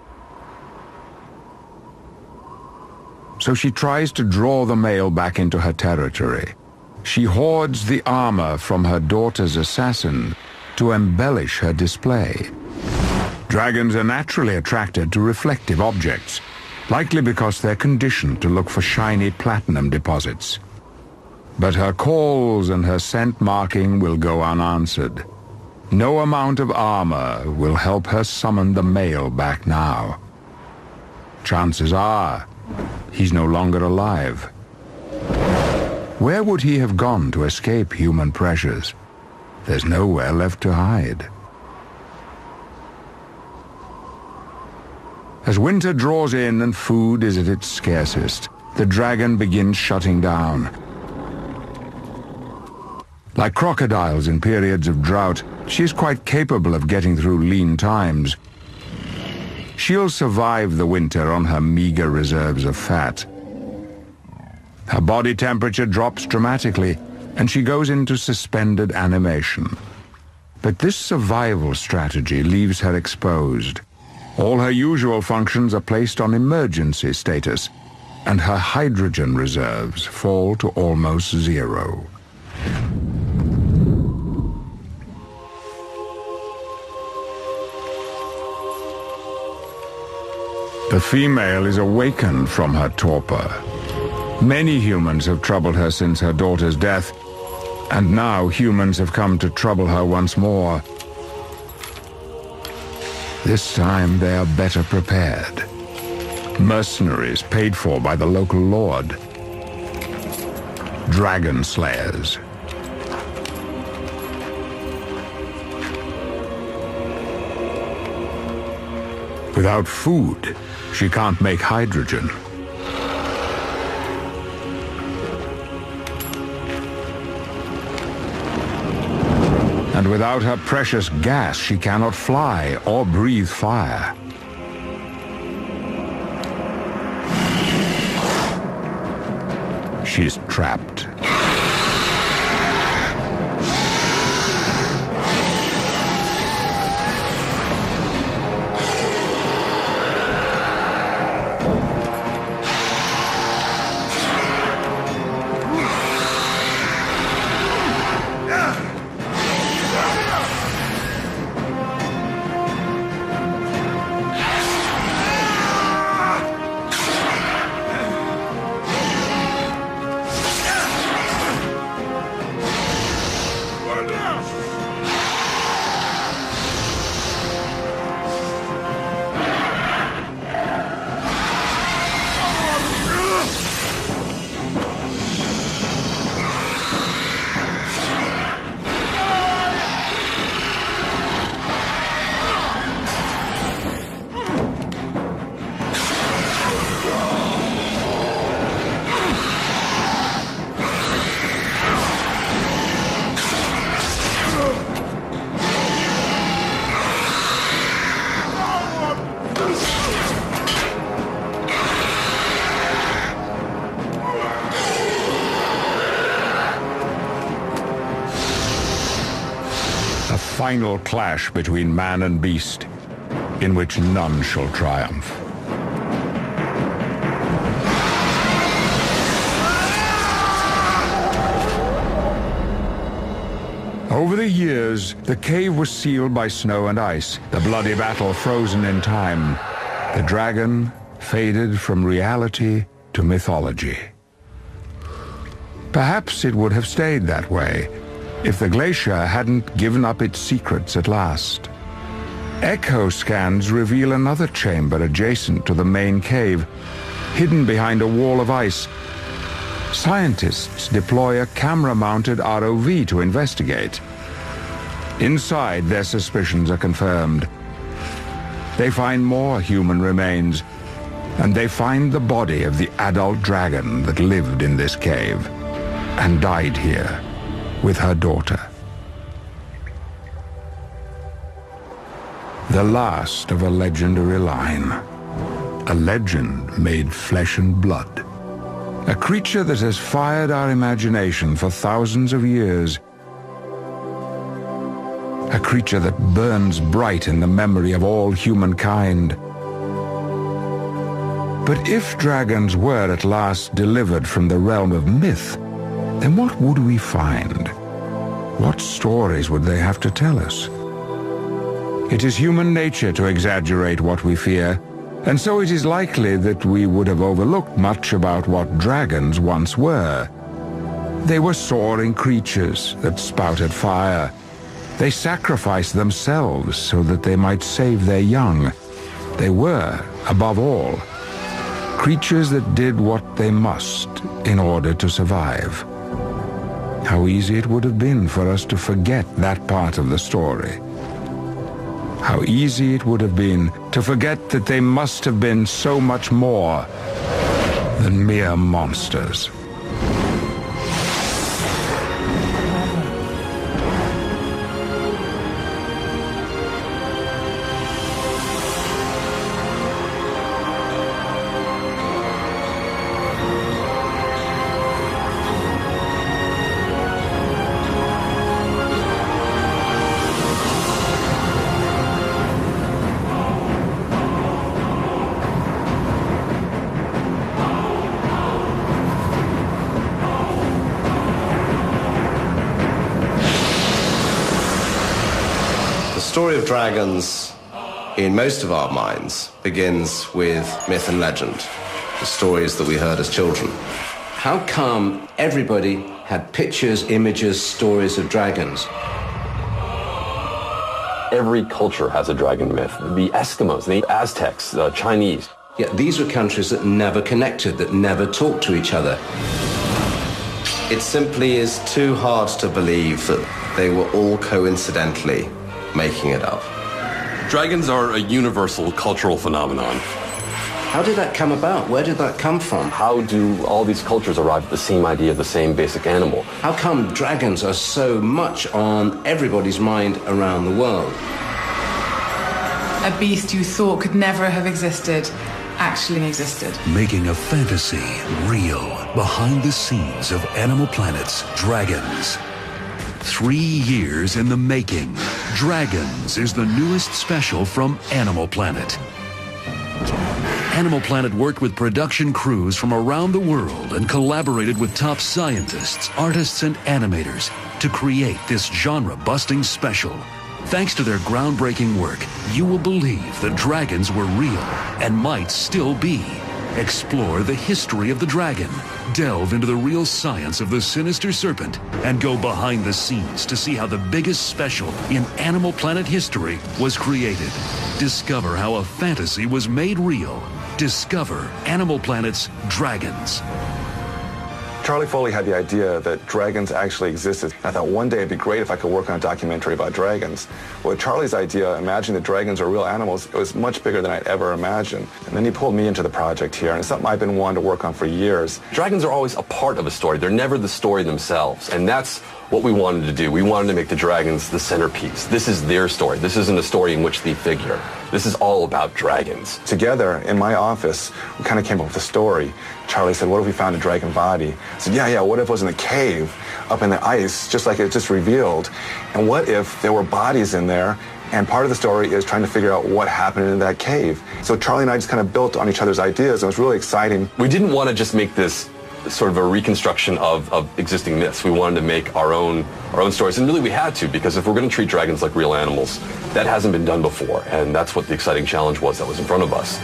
So she tries to draw the male back into her territory. She hoards the armor from her daughter's assassin to embellish her display. Dragons are naturally attracted to reflective objects, likely because they're conditioned to look for shiny platinum deposits. But her calls and her scent marking will go unanswered. No amount of armor will help her summon the male back now. Chances are, he's no longer alive. Where would he have gone to escape human pressures? There's nowhere left to hide. As winter draws in and food is at its scarcest, the dragon begins shutting down. Like crocodiles in periods of drought, she is quite capable of getting through lean times. She'll survive the winter on her meager reserves of fat. Her body temperature drops dramatically, and she goes into suspended animation. But this survival strategy leaves her exposed. All her usual functions are placed on emergency status, and her hydrogen reserves fall to almost zero. The female is awakened from her torpor. Many humans have troubled her since her daughter's death, and now humans have come to trouble her once more. This time they are better prepared. Mercenaries paid for by the local lord. Dragon slayers. Without food, she can't make hydrogen. And without her precious gas, she cannot fly or breathe fire. She's trapped. Final clash between man and beast, in which none shall triumph. Over the years, the cave was sealed by snow and ice, the bloody battle frozen in time. The dragon faded from reality to mythology. Perhaps it would have stayed that way if the glacier hadn't given up its secrets at last. Echo scans reveal another chamber adjacent to the main cave, hidden behind a wall of ice. Scientists deploy a camera-mounted ROV to investigate. Inside, their suspicions are confirmed. They find more human remains, and they find the body of the adult dragon that lived in this cave and died here with her daughter. The last of a legendary line. A legend made flesh and blood. A creature that has fired our imagination for thousands of years. A creature that burns bright in the memory of all humankind. But if dragons were at last delivered from the realm of myth, then what would we find? What stories would they have to tell us? It is human nature to exaggerate what we fear, and so it is likely that we would have overlooked much about what dragons once were. They were soaring creatures that spouted fire. They sacrificed themselves so that they might save their young. They were, above all, creatures that did what they must in order to survive. How easy it would have been for us to forget that part of the story. how easy it would have been to forget that they must have been so much more than mere monsters. The story of dragons, in most of our minds, begins with myth and legend, the stories that we heard as children. How come everybody had pictures, images, stories of dragons? Every culture has a dragon myth. The Eskimos, the Aztecs, the Chinese. Yet these were countries that never connected, that never talked to each other. It simply is too hard to believe that they were all coincidentally making it up. Dragons are a universal cultural phenomenon. How did that come about? Where did that come from? How do all these cultures arrive at the same idea of the same basic animal? How come dragons are so much on everybody's mind around the world? A beast you thought could never have existed actually existed. Making a fantasy real behind the scenes of Animal Planet's Dragons. 3 years in the making, Dragons is the newest special from Animal Planet. Animal Planet worked with production crews from around the world and collaborated with top scientists, artists, and animators to create this genre-busting special. Thanks to their groundbreaking work, you will believe the dragons were real and might still be. Explore the history of the dragon, delve into the real science of the sinister serpent, and go behind the scenes to see how the biggest special in Animal Planet history was created. Discover how a fantasy was made real. Discover Animal Planet's Dragons. Charlie Foley had the idea that dragons actually existed. I thought one day it'd be great if I could work on a documentary about dragons. Well, Charlie's idea, imagining that dragons are real animals, it was much bigger than I'd ever imagined. And then he pulled me into the project here, and it's something I've been wanting to work on for years. Dragons are always a part of a story. They're never the story themselves. And that's what we wanted to do. We wanted to make the dragons the centerpiece. This is their story. This isn't a story in which they figure. This is all about dragons. Together, in my office, we kind of came up with a story. Charlie said, what if we found a dragon body? I said, yeah, what if it was in a cave up in the ice, just like it just revealed? And what if there were bodies in there? And part of the story is trying to figure out what happened in that cave. So Charlie and I just kind of built on each other's ideas. It was really exciting. We didn't want to just make this sort of a reconstruction of existing myths. We wanted to make our own stories, and really we had to, because if we're going to treat dragons like real animals, that hasn't been done before, and that's what the exciting challenge was that was in front of us.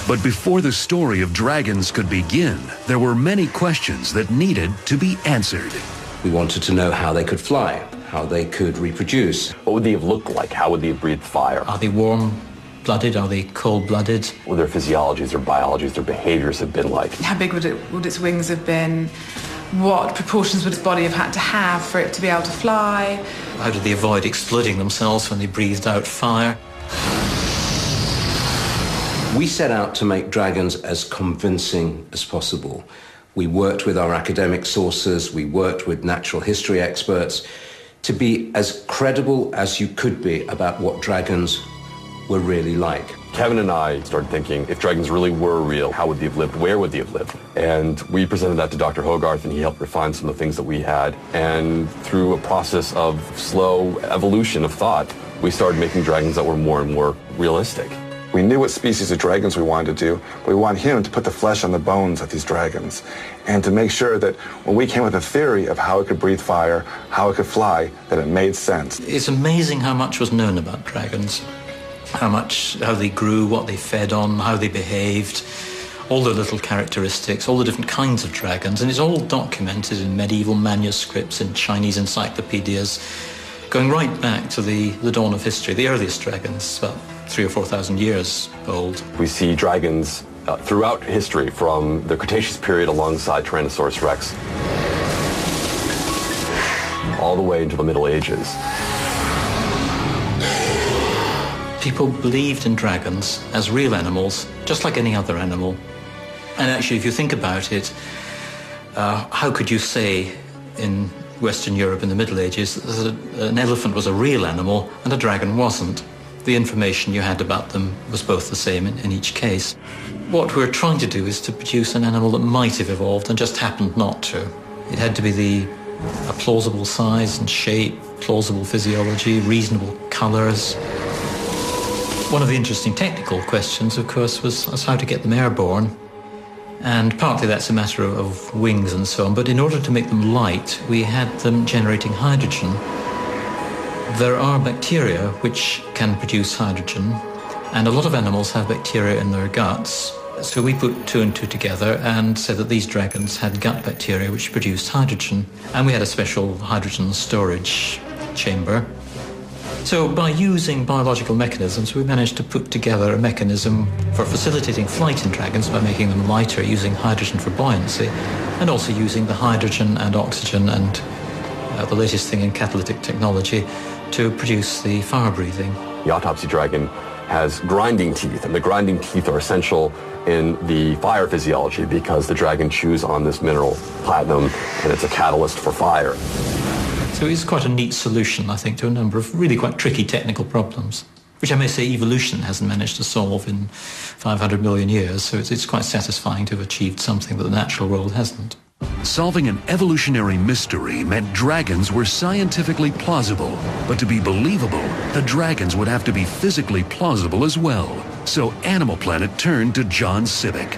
But before the story of dragons could begin, there were many questions that needed to be answered. We wanted to know how they could fly, how they could reproduce. What would they have looked like? How would they have breathed fire? Are they warm-blooded? Are they cold-blooded? What their physiologies, their biologies, their behaviors have been like? How big would its wings have been? What proportions would its body have had to have for it to be able to fly? How did they avoid exploding themselves when they breathed out fire? We set out to make dragons as convincing as possible. We worked with our academic sources, we worked with natural history experts to be as credible as you could be about what dragons were really like. Kevin and I started thinking, if dragons really were real, how would they have lived? Where would they have lived? And we presented that to Dr. Hogarth, and he helped refine some of the things that we had. And through a process of slow evolution of thought, we started making dragons that were more and more realistic. We knew what species of dragons we wanted to do, but we wanted him to put the flesh on the bones of these dragons and to make sure that when we came with a theory of how it could breathe fire, how it could fly, that it made sense. It's amazing how much was known about dragons, how they grew, what they fed on, how they behaved, all their little characteristics, all the different kinds of dragons, and it's all documented in medieval manuscripts, in Chinese encyclopedias, going right back to the dawn of history, the earliest dragons, about 3,000 or 4,000 years old. We see dragons throughout history, from the Cretaceous period alongside Tyrannosaurus rex, all the way into the Middle Ages. People believed in dragons as real animals, just like any other animal. And actually, if you think about it, how could you say in Western Europe in the Middle Ages that an elephant was a real animal and a dragon wasn't? The information you had about them was both the same in each case. What we're trying to do is to produce an animal that might have evolved and just happened not to. It had to be a plausible size and shape, plausible physiology, reasonable colours. One of the interesting technical questions, of course, was how to get them airborne. And partly that's a matter of wings and so on, but in order to make them light, we had them generating hydrogen. There are bacteria which can produce hydrogen, and a lot of animals have bacteria in their guts. So we put two and two together and said that these dragons had gut bacteria which produced hydrogen, and we had a special hydrogen storage chamber. So by using biological mechanisms, we managed to put together a mechanism for facilitating flight in dragons by making them lighter using hydrogen for buoyancy, and also using the hydrogen and oxygen and the latest thing in catalytic technology to produce the fire breathing. The autopsy dragon has grinding teeth, and the grinding teeth are essential in the fire physiology because the dragon chews on this mineral, platinum, and it's a catalyst for fire. So it's quite a neat solution, I think, to a number of really quite tricky technical problems, which I may say evolution hasn't managed to solve in 500 million years, so it's quite satisfying to have achieved something that the natural world hasn't. Solving an evolutionary mystery meant dragons were scientifically plausible, but to be believable, the dragons would have to be physically plausible as well. So Animal Planet turned to John Sibbick.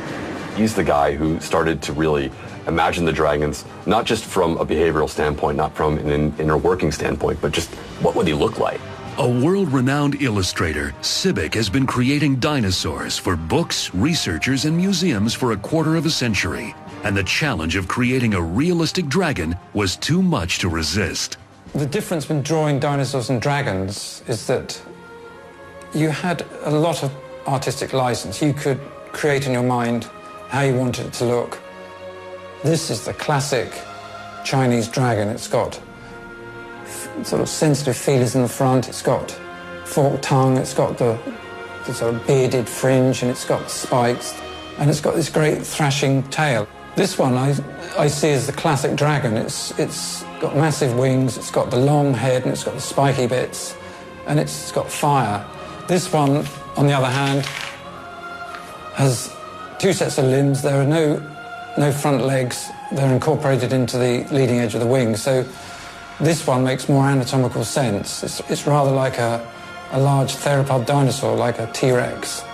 He's the guy who started to really imagine the dragons, not just from a behavioral standpoint, not from an inner working standpoint, but just what would he look like? A world-renowned illustrator, Sibbick has been creating dinosaurs for books, researchers, and museums for a quarter of a century. And the challenge of creating a realistic dragon was too much to resist. The difference between drawing dinosaurs and dragons is that you had a lot of artistic license. You could create in your mind how you wanted it to look. This is the classic Chinese dragon. It's got sort of sensitive feelers in the front, it's got forked tongue, it's got the sort of bearded fringe, and it's got spikes, and it's got this great thrashing tail. This one I see as the classic dragon. It's got massive wings, it's got the long head, and it's got the spiky bits, and it's got fire. This one, on the other hand, has two sets of limbs. There are no front legs. They're incorporated into the leading edge of the wing. So this one makes more anatomical sense. It's rather like a large theropod dinosaur, like a T-Rex.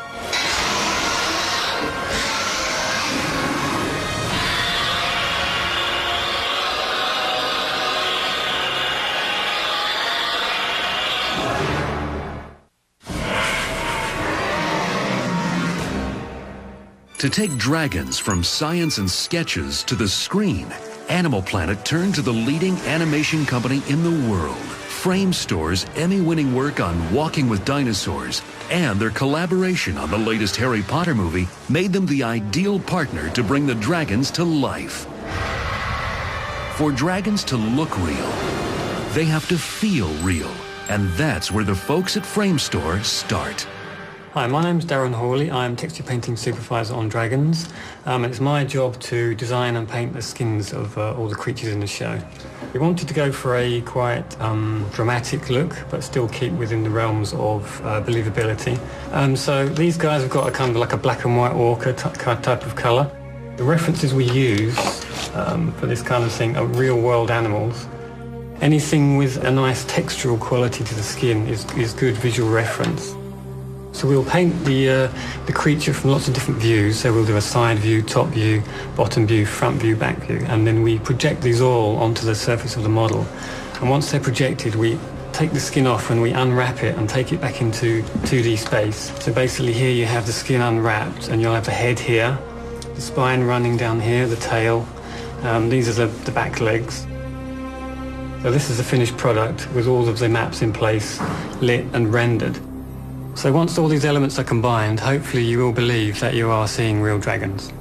To take dragons from science and sketches to the screen, Animal Planet turned to the leading animation company in the world. Framestore's Emmy-winning work on Walking with Dinosaurs and their collaboration on the latest Harry Potter movie made them the ideal partner to bring the dragons to life. For dragons to look real, they have to feel real, and that's where the folks at Framestore start. Hi, my name's Darren Hawley. I'm texture painting supervisor on Dragons. It's my job to design and paint the skins of all the creatures in the show. We wanted to go for a quite dramatic look, but still keep within the realms of believability. So these guys have got a kind of like a black and white ochre type of colour. The references we use for this kind of thing are real-world animals. Anything with a nice textural quality to the skin is good visual reference. So we'll paint the creature from lots of different views. So we'll do a side view, top view, bottom view, front view, back view. And then we project these all onto the surface of the model. And once they're projected, we take the skin off and we unwrap it and take it back into 2D space. So basically here you have the skin unwrapped and you'll have the head here, the spine running down here, the tail. These are the back legs. So this is the finished product with all of the maps in place, lit and rendered. So once all these elements are combined, hopefully you will believe that you are seeing real dragons.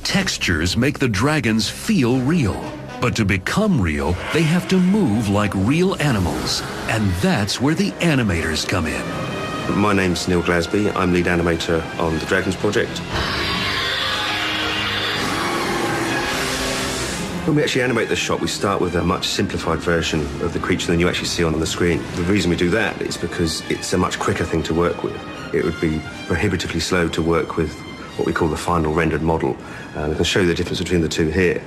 Textures make the dragons feel real, But to become real, they have to move like real animals. And that's where the animators come in. My name's Neil Glasby. I'm lead animator on the Dragons project. When we actually animate the shot, we start with a much simplified version of the creature than you actually see on the screen. The reason we do that is because it's a much quicker thing to work with. It would be prohibitively slow to work with what we call the final rendered model. I can show you the difference between the two here.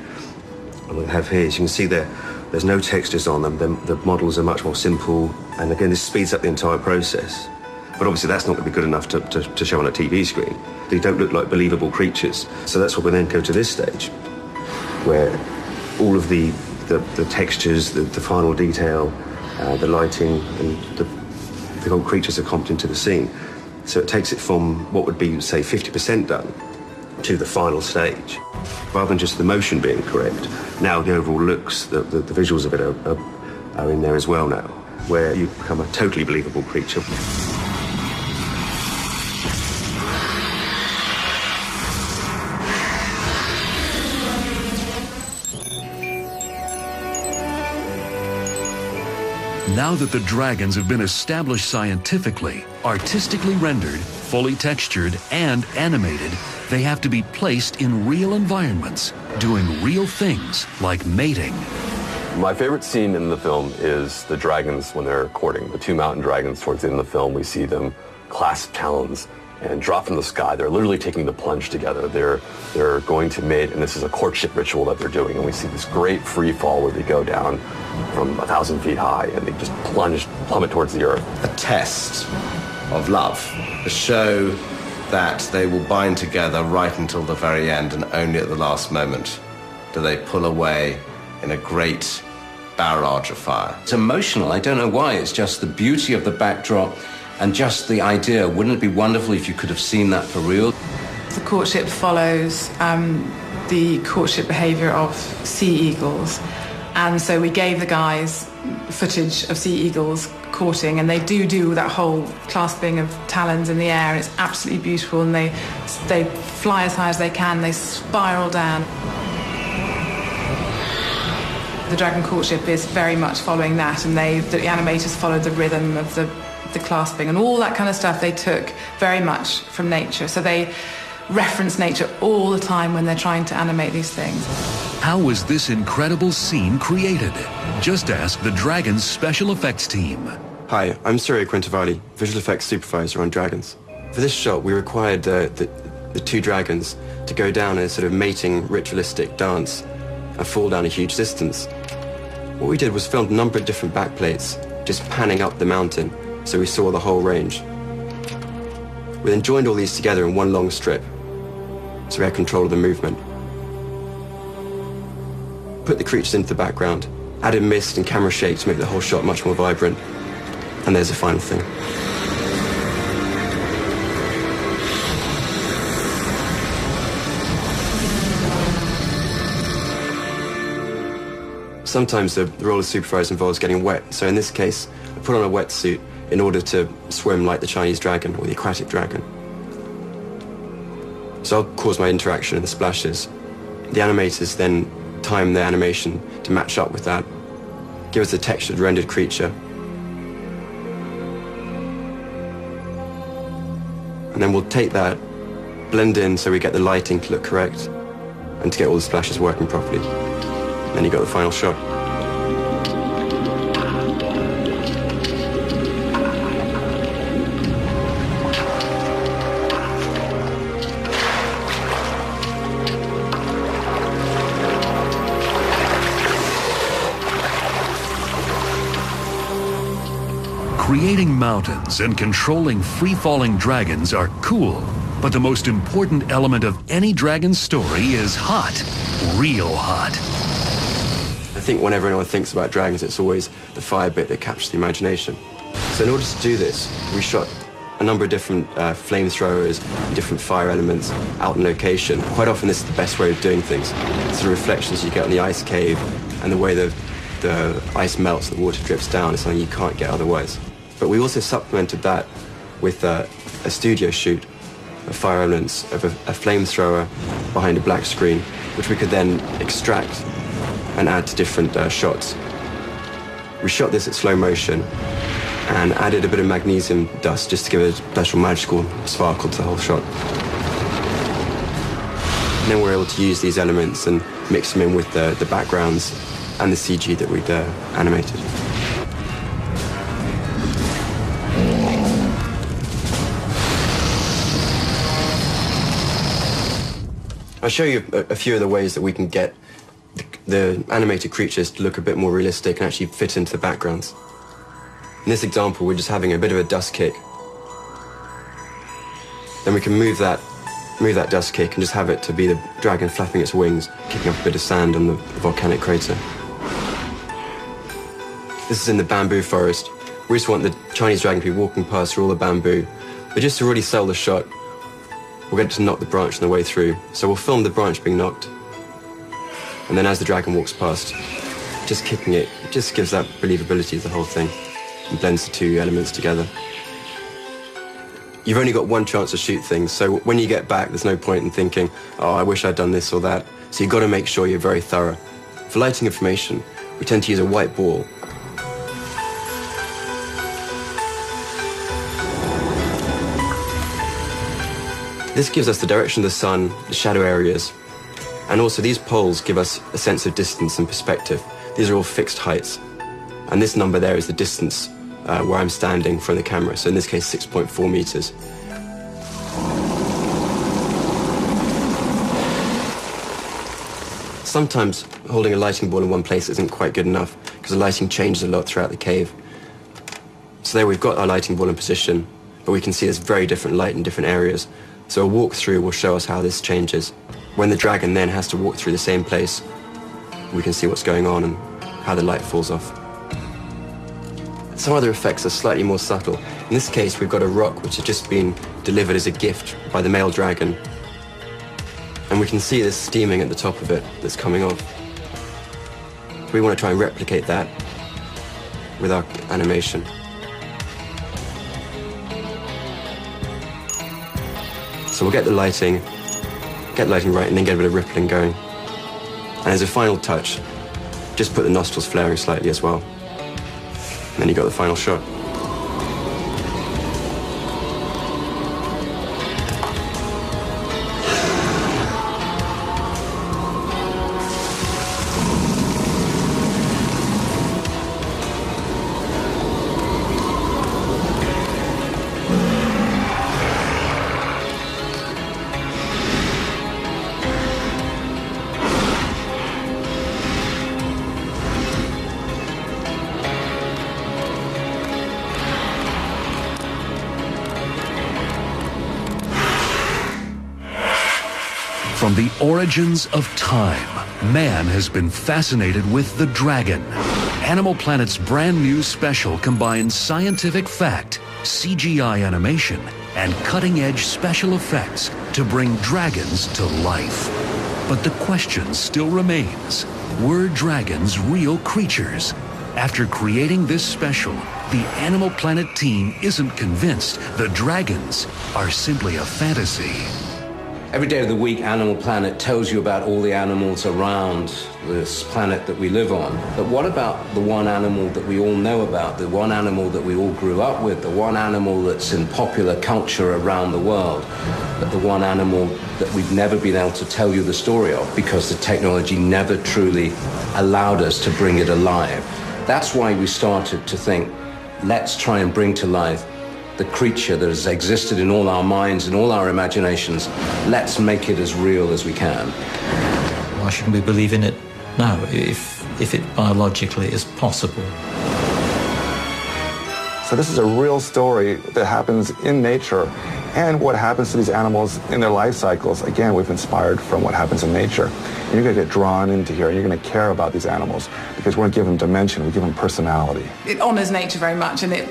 And what we have here is you can see there's no textures on them. The models are much more simple. And again, this speeds up the entire process. But obviously that's not going to be good enough to show on a TV screen. They don't look like believable creatures. So that's what we then go to this stage, where all of the textures, the final detail, the lighting, and the whole creatures are comped into the scene. So it takes it from what would be, say, 50% done to the final stage. Rather than just the motion being correct, now the overall looks, the visuals of it are in there as well now, where you become a totally believable creature. Now that the dragons have been established scientifically, artistically rendered, fully textured, and animated, they have to be placed in real environments, doing real things like mating. My favorite scene in the film is the dragons when they're courting. The two mountain dragons towards the end of the film, we see them clasp talons and drop from the sky. They're literally taking the plunge together. They're going to mate, and this is a courtship ritual that they're doing. And we see this great free fall where they go down from 1,000 feet high and they just plummet towards the earth. A test of love, a show that they will bind together right until the very end, and only at the last moment do they pull away in a great barrage of fire. It's emotional, I don't know why, it's just the beauty of the backdrop and just the idea. Wouldn't it be wonderful if you could have seen that for real? The courtship follows the courtship behaviour of sea eagles. And so we gave the guys footage of sea eagles courting, and they do that whole clasping of talons in the air, and it's absolutely beautiful, and they fly as high as they can, they spiral down. The dragon courtship is very much following that, and the animators followed the rhythm of the clasping and all that kind of stuff. They took very much from nature, so they reference nature all the time when they're trying to animate these things. How was this incredible scene created? Just ask the Dragons special effects team. Hi, I'm Surya Quintavalli, visual effects supervisor on Dragons. For this shot, we required the two dragons to go down a sort of mating ritualistic dance and fall down a huge distance. What we did was filmed a number of different backplates, just panning up the mountain, so we saw the whole range. We then joined all these together in one long strip, so we had control of the movement. Put the creatures into the background, added mist and camera shake to make the whole shot much more vibrant, and there's the final thing. Sometimes the role of supervisor involves getting wet, so in this case, I put on a wetsuit in order to swim like the Chinese dragon or the aquatic dragon. So I'll cause my interaction in the splashes. The animators then time their animation to match up with that, give us a textured, rendered creature. And then we'll take that, blend in so we get the lighting to look correct, and to get all the splashes working properly. Then you got the final shot. Creating mountains and controlling free-falling dragons are cool, but the most important element of any dragon story is hot, real hot. I think whenever anyone thinks about dragons, it's always the fire bit that captures the imagination. So in order to do this, we shot a number of different flamethrowers, different fire elements out in location. Quite often this is the best way of doing things. It's the reflections you get on the ice cave and the way the ice melts, the water drips down is something you can't get otherwise. But we also supplemented that with a studio shoot of fire elements, of a flamethrower behind a black screen, which we could then extract and add to different shots. We shot this at slow motion and added a bit of magnesium dust just to give a special magical sparkle to the whole shot. And then we're able to use these elements and mix them in with the backgrounds and the CG that we'd animated. I'll show you a few of the ways that we can get the animated creatures to look a bit more realistic and actually fit into the backgrounds. In this example, we're just having a bit of a dust kick. Then we can move that dust kick and just have it to be the dragon flapping its wings, kicking up a bit of sand on the volcanic crater. This is in the bamboo forest. We just want the Chinese dragon to be walking past through all the bamboo. But just to really sell the shot, we're going to knock the branch on the way through. So we'll film the branch being knocked. And then as the dragon walks past, just kicking it, it just gives that believability to the whole thing and blends the two elements together. You've only got one chance to shoot things, so when you get back, there's no point in thinking, oh, I wish I'd done this or that. So you've got to make sure you're very thorough. For lighting information, we tend to use a white ball. This gives us the direction of the sun, the shadow areas, and also these poles give us a sense of distance and perspective. These are all fixed heights. And this number there is the distance where I'm standing from the camera. So in this case, 6.4 meters. Sometimes holding a lighting ball in one place isn't quite good enough because the lighting changes a lot throughout the cave. So there we've got our lighting ball in position, but we can see there's very different light in different areas. So a walkthrough will show us how this changes. When the dragon then has to walk through the same place, we can see what's going on and how the light falls off. Some other effects are slightly more subtle. In this case, we've got a rock which has just been delivered as a gift by the male dragon. And we can see this steaming at the top of it that's coming off. We want to try and replicate that with our animation. So we'll get the lighting right, and then get a bit of rippling going. And as a final touch, just put the nostrils flaring slightly as well. And then you got the final shot. From the origins of time, man has been fascinated with the dragon. Animal Planet's brand new special combines scientific fact, CGI animation, and cutting-edge special effects to bring dragons to life. But the question still remains, were dragons real creatures? After creating this special, the Animal Planet team isn't convinced the dragons are simply a fantasy. Every day of the week, Animal Planet tells you about all the animals around this planet that we live on. But what about the one animal that we all know about, the one animal that we all grew up with, the one animal that's in popular culture around the world, but the one animal that we've never been able to tell you the story of because the technology never truly allowed us to bring it alive? That's why we started to think, let's try and bring to life the creature that has existed in all our minds and all our imaginations. Let's make it as real as we can. Why shouldn't we believe in it now, if it biologically is possible? So this is a real story that happens in nature, and what happens to these animals in their life cycles. Again, we've inspired from what happens in nature. And you're going to get drawn into here, and you're going to care about these animals because we're going to give them dimension, we give them personality. It honors nature very much, and it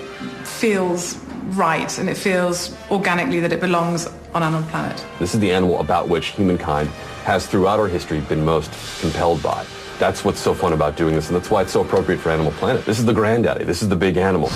feels right, and it feels organically that it belongs on Animal Planet. This is the animal about which humankind has throughout our history been most compelled by. That's what's so fun about doing this, and that's why it's so appropriate for Animal Planet. This is the granddaddy. This is the big animal.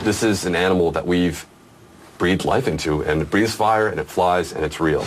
This is an animal that we've breathed life into, and it breathes fire, and it flies, and it's real.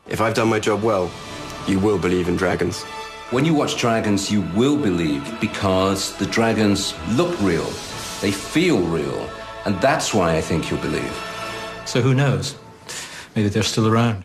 If I've done my job well, you will believe in dragons. When you watch dragons, you will believe because the dragons look real, they feel real, and that's why I think you'll believe. So who knows? Maybe they're still around.